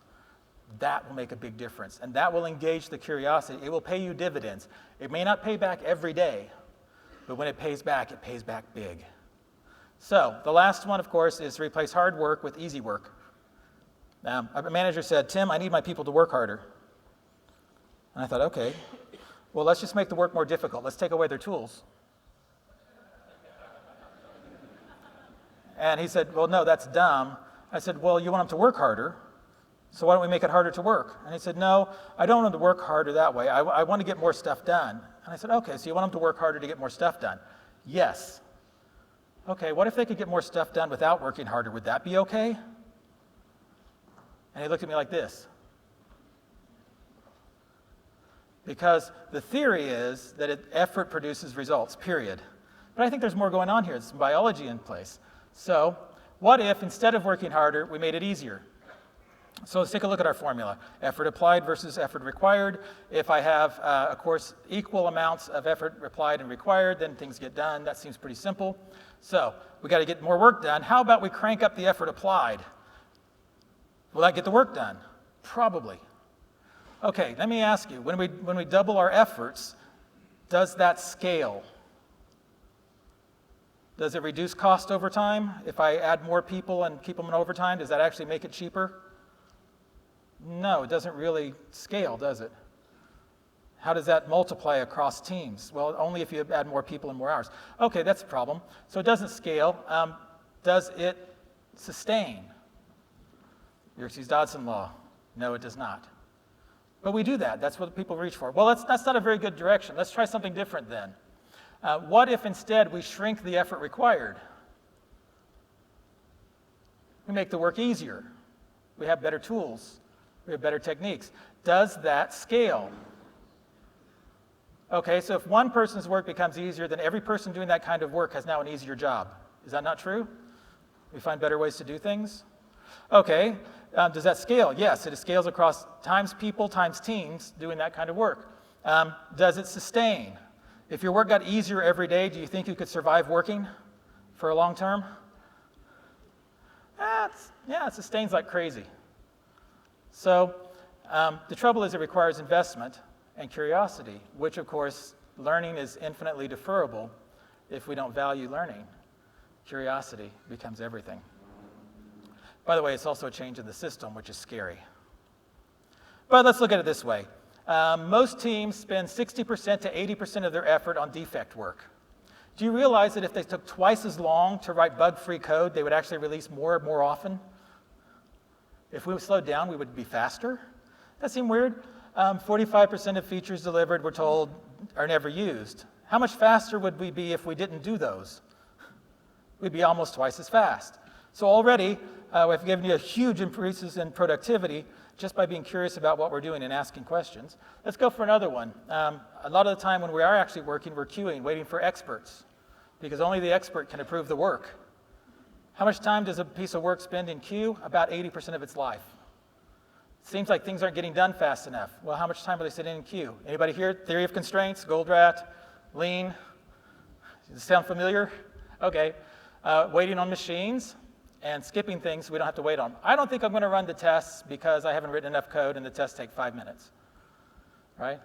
that will make a big difference. And that will engage the curiosity. It will pay you dividends. It may not pay back every day, but when it pays back big. So the last one, of course, is to replace hard work with easy work. A manager said, Tim, I need my people to work harder. And I thought, okay, well, let's just make the work more difficult. Let's take away their tools. And he said, well, no, that's dumb. I said, well, you want them to work harder, so why don't we make it harder to work? And he said, no, I don't want them to work harder that way. I want to get more stuff done. And I said, okay, so you want them to work harder to get more stuff done? Yes. Okay, what if they could get more stuff done without working harder? Would that be okay? And he looked at me like this. Because the theory is that effort produces results, period. But I think there's more going on here. There's some biology in place. So what if, instead of working harder, we made it easier? So let's take a look at our formula. Effort applied versus effort required. If I have, of course, equal amounts of effort applied and required, then things get done. That seems pretty simple. So we got to get more work done. How about we crank up the effort applied? Will that get the work done? Probably. Okay, let me ask you, when we double our efforts, does that scale? Does it reduce cost over time? If I add more people and keep them in overtime, does that actually make it cheaper? No, it doesn't really scale, does it? How does that multiply across teams? Well, only if you add more people and more hours. Okay, that's a problem. So it doesn't scale. Does it sustain? Yerkes-Dodson law. No, it does not. But we do that. That's what people reach for. Well, that's not a very good direction. Let's try something different then. What if instead we shrink the effort required? We make the work easier. We have better tools. We have better techniques. Does that scale? Okay, so if one person's work becomes easier, then every person doing that kind of work has now an easier job. Is that not true? We find better ways to do things? Okay, does that scale? Yes, it scales across times people, times teams doing that kind of work. Does it sustain? If your work got easier every day, do you think you could survive working for a long term? It sustains like crazy. So the trouble is it requires investment and curiosity, which of course learning is infinitely deferrable if we don't value learning. Curiosity becomes everything. By the way, it's also a change in the system, which is scary. But let's look at it this way. Most teams spend 60% to 80% of their effort on defect work. Do you realize that if they took twice as long to write bug-free code, they would actually release more often? If we slowed down, we would be faster? That seem weird? 45% of features delivered, we're told, are never used. How much faster would we be if we didn't do those? We'd be almost twice as fast. So already, we've given you huge increases in productivity just by being curious about what we're doing and asking questions. Let's go for another one. A lot of the time when we are actually working, we're queuing, waiting for experts, because only the expert can approve the work. How much time does a piece of work spend in queue? About 80% of its life. Seems like things aren't getting done fast enough. Well, how much time are they sitting in queue? Anybody here? Theory of constraints, Goldratt, Lean. Does this sound familiar? Okay. Waiting on machines and skipping things we don't have to wait on. I don't think I'm going to run the tests because I haven't written enough code and the tests take 5 minutes, right?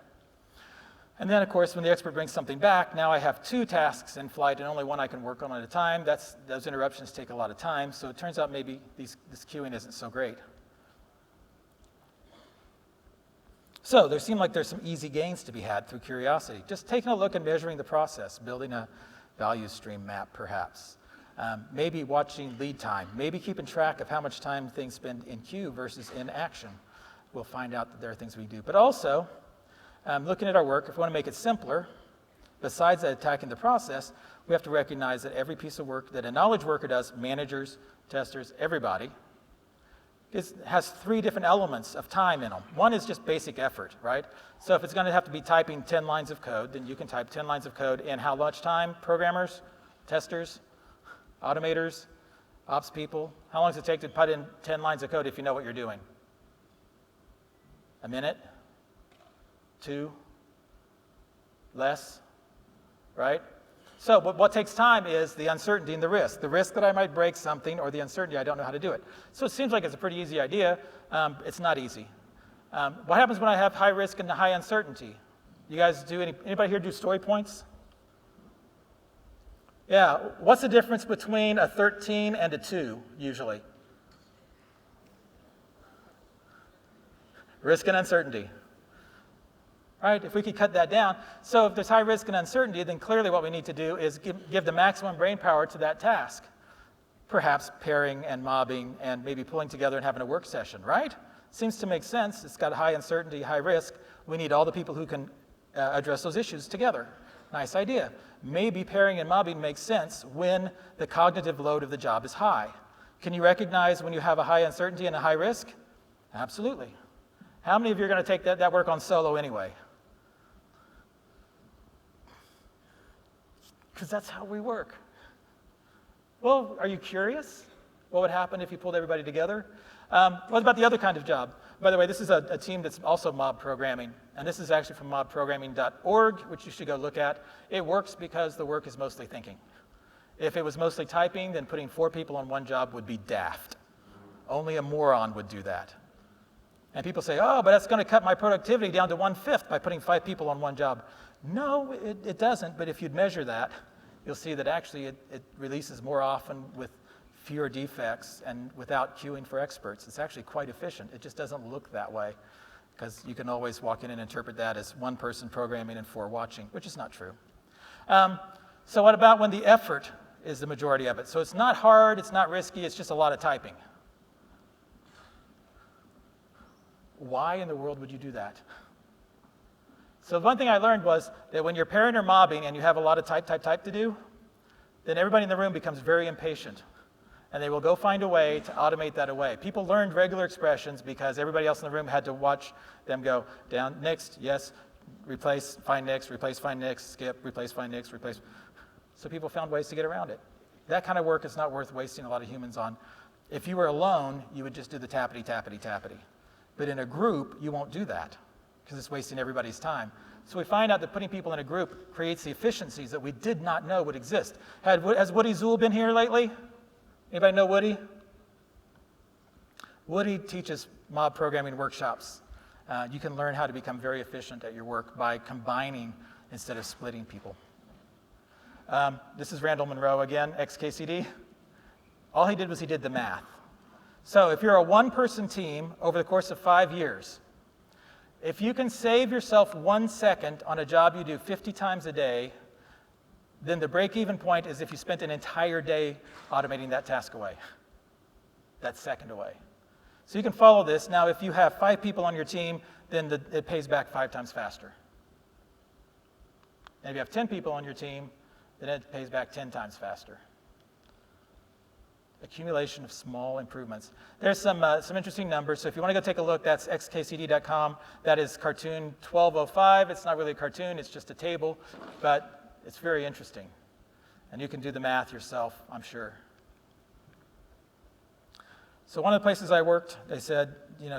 And then, of course, when the expert brings something back, now I have 2 tasks in flight and only one I can work on at a time. Those interruptions take a lot of time, so it turns out maybe this queuing isn't so great. So there seem like there's some easy gains to be had through curiosity. Just taking a look and measuring the process, building a value stream map, perhaps. Maybe watching lead time, maybe keeping track of how much time things spend in queue versus in action. We'll find out that there are things we do. But also, looking at our work, if we want to make it simpler, besides attacking the process, we have to recognize that every piece of work that a knowledge worker does, managers, testers, everybody, has 3 different elements of time in them. One is just basic effort, right? So if it's going to have to be typing 10 lines of code, then you can type 10 lines of code in how much time? Programmers, testers, automators, ops people. How long does it take to put in 10 lines of code if you know what you're doing? A minute? 2? Less? Right? So what takes time is the uncertainty and the risk. The risk that I might break something or the uncertainty I don't know how to do it. So it seems like it's a pretty easy idea. It's not easy. What happens when I have high risk and high uncertainty? You guys do anybody here do story points? Yeah, what's the difference between a 13 and a 2 usually? Risk and uncertainty. Right, if we could cut that down. So if there's high risk and uncertainty, then clearly what we need to do is give the maximum brain power to that task. Perhaps pairing and mobbing and maybe pulling together and having a work session, right? Seems to make sense. It's got high uncertainty, high risk. We need all the people who can address those issues together. Nice idea. Maybe pairing and mobbing makes sense when the cognitive load of the job is high. Can you recognize when you have a high uncertainty and a high risk? Absolutely. How many of you are going to take that work on solo anyway? Because that's how we work. Well, are you curious? What would happen if you pulled everybody together? What about the other kind of job? By the way, this is a team that's also mob programming, and this is actually from mobprogramming.org, which you should go look at. It works because the work is mostly thinking. If it was mostly typing, then putting 4 people on one job would be daft. Only a moron would do that. And people say, oh, but that's going to cut my productivity down to 1/5 by putting 5 people on one job. No, it doesn't, but if you'd measure that, you'll see that actually it releases more often with fewer defects and without queuing for experts. It's actually quite efficient. It just doesn't look that way because you can always walk in and interpret that as 1 person programming and 4 watching, which is not true. So what about when the effort is the majority of it? So it's not hard, it's not risky, it's just a lot of typing. Why in the world would you do that? So one thing I learned was that when you're pairing or mobbing and you have a lot of type to do, then everybody in the room becomes very impatient. And they will go find a way to automate that away. People learned regular expressions because everybody else in the room had to watch them go down, next, yes, replace, find next, replace, find next, skip, replace, find next, replace. So people found ways to get around it. That kind of work is not worth wasting a lot of humans on. If you were alone, you would just do the tappity, tappity, tappity. But in a group, you won't do that because it's wasting everybody's time. So we find out that putting people in a group creates the efficiencies that we did not know would exist. Has Woody Zool been here lately? Anybody know Woody? Woody teaches mob programming workshops. You can learn how to become very efficient at your work by combining instead of splitting people. This is Randall Munroe again, XKCD. All he did was he did the math. So if you're a 1-person team over the course of 5 years, if you can save yourself 1 second on a job you do 50 times a day, then the break-even point is if you spent an entire day automating that task away, that second away. So you can follow this. Now, if you have 5 people on your team, then it pays back 5 times faster. And if you have 10 people on your team, then it pays back 10 times faster. Accumulation of small improvements. There's some interesting numbers. So if you want to go take a look, that's xkcd.com. That is cartoon 1205. It's not really a cartoon, it's just a table, but it's very interesting. And you can do the math yourself, I'm sure. So one of the places I worked, they said,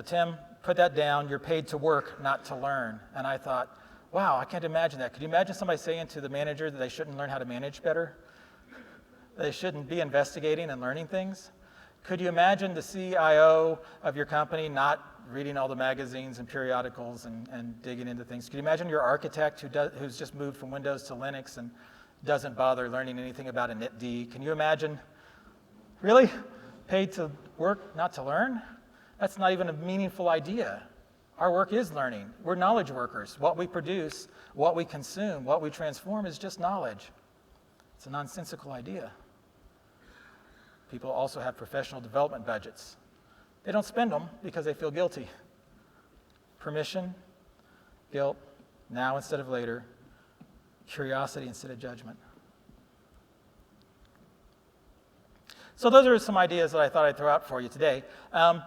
Tim, put that down. You're paid to work, not to learn. And I thought, wow, I can't imagine that. Could you imagine somebody saying to the manager that they shouldn't learn how to manage better? They shouldn't be investigating and learning things? Could you imagine the CIO of your company not reading all the magazines and periodicals and digging into things? Could you imagine your architect who's just moved from Windows to Linux and doesn't bother learning anything about a initd? Can you imagine? Really? Paid to work, not to learn? That's not even a meaningful idea. Our work is learning. We're knowledge workers. What we produce, what we consume, what we transform is just knowledge. It's a nonsensical idea. People also have professional development budgets. They don't spend them because they feel guilty. Permission, guilt, now instead of later, curiosity instead of judgment. So those are some ideas that I thought I'd throw out for you today. I'm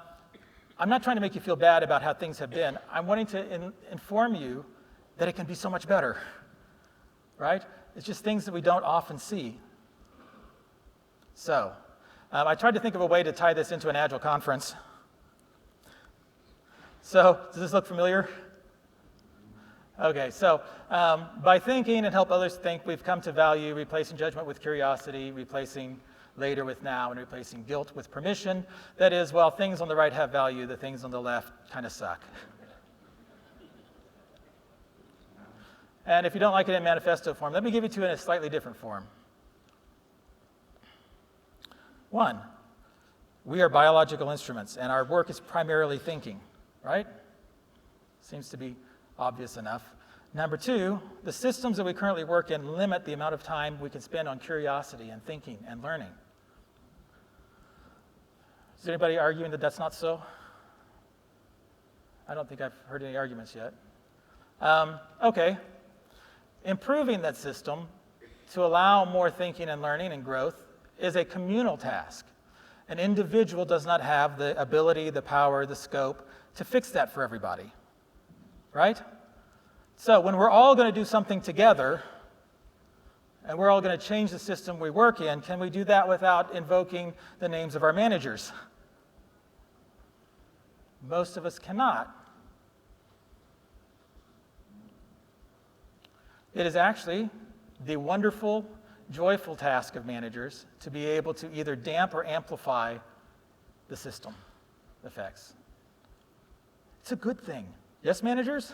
not trying to make you feel bad about how things have been. I'm wanting to inform you that it can be so much better, right? It's just things that we don't often see. So I tried to think of a way to tie this into an Agile conference. So does this look familiar? Okay, so by thinking and help others think, we've come to value replacing judgment with curiosity, replacing later with now, and replacing guilt with permission. That is, while things on the right have value, the things on the left kind of suck. And if you don't like it in manifesto form, let me give it to you in a slightly different form. 1, we are biological instruments, and our work is primarily thinking, right? Seems to be obvious enough. Number 2, the systems that we currently work in limit the amount of time we can spend on curiosity and thinking and learning. Is anybody arguing that that's not so? I don't think I've heard any arguments yet. Okay. Improving that system to allow more thinking and learning and growth is a communal task. An individual does not have the ability, the power, the scope to fix that for everybody, right? So when we're all going to do something together, and we're all going to change the system we work in, can we do that without invoking the names of our managers? Most of us cannot. It is actually the wonderful, joyful task of managers to be able to either damp or amplify the system effects. It's a good thing. Yes, managers?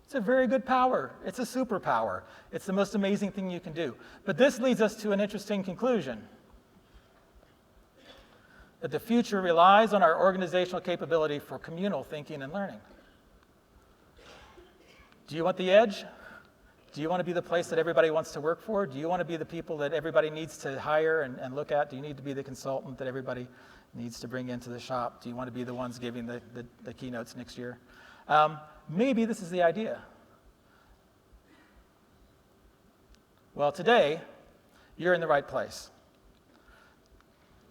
It's a very good power. It's a superpower. It's the most amazing thing you can do. But this leads us to an interesting conclusion. That the future relies on our organizational capability for communal thinking and learning. Do you want the edge? Do you want to be the place that everybody wants to work for? Do you want to be the people that everybody needs to hire and look at? Do you need to be the consultant that everybody needs to bring into the shop? Do you want to be the ones giving the keynotes next year? Maybe this is the idea. Well, today, you're in the right place.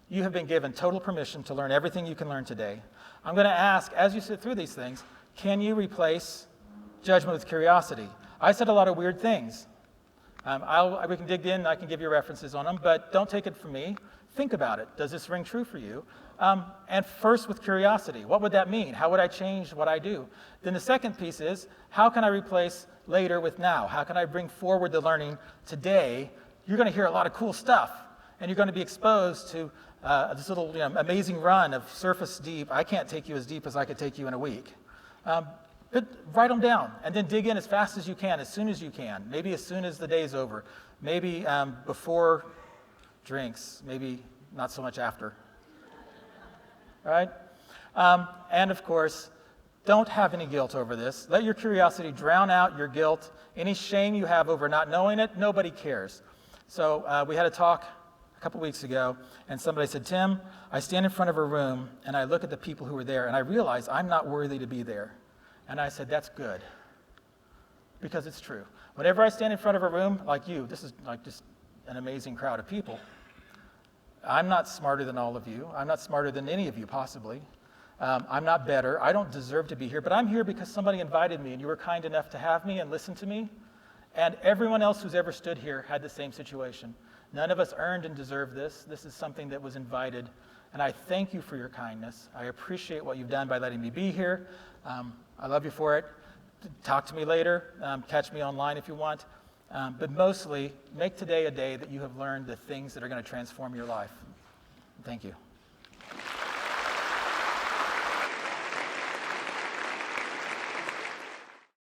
You have been given total permission to learn everything you can learn today. I'm going to ask, as you sit through these things, can you replace judgment with curiosity? I said a lot of weird things. We can dig in, I can give you references on them, but don't take it from me. Think about it. Does this ring true for you? And first with curiosity. What would that mean? How would I change what I do? Then the second piece is, how can I replace later with now? How can I bring forward the learning today? You're going to hear a lot of cool stuff, and you're going to be exposed to this little amazing run of surface deep. I can't take you as deep as I could take you in a week. But write them down, and then dig in as fast as you can, as soon as you can. Maybe as soon as the day's over. Maybe before drinks. Maybe not so much after. All right? And of course, don't have any guilt over this. Let your curiosity drown out your guilt. Any shame you have over not knowing it, nobody cares. So we had a talk a couple weeks ago, and somebody said, Tim, I stand in front of a room, and I look at the people who are there, and I realize I'm not worthy to be there. And I said, that's good, because it's true. Whenever I stand in front of a room like you, this is like just an amazing crowd of people, I'm not smarter than all of you. I'm not smarter than any of you, possibly. I'm not better. I don't deserve to be here, but I'm here because somebody invited me, and you were kind enough to have me and listen to me. And everyone else who's ever stood here had the same situation. None of us earned and deserved this. This is something that was invited. And I thank you for your kindness. I appreciate what you've done by letting me be here. I love you for it. Talk to me later. Catch me online if you want. But mostly, make today a day that you have learned the things that are going to transform your life. Thank you.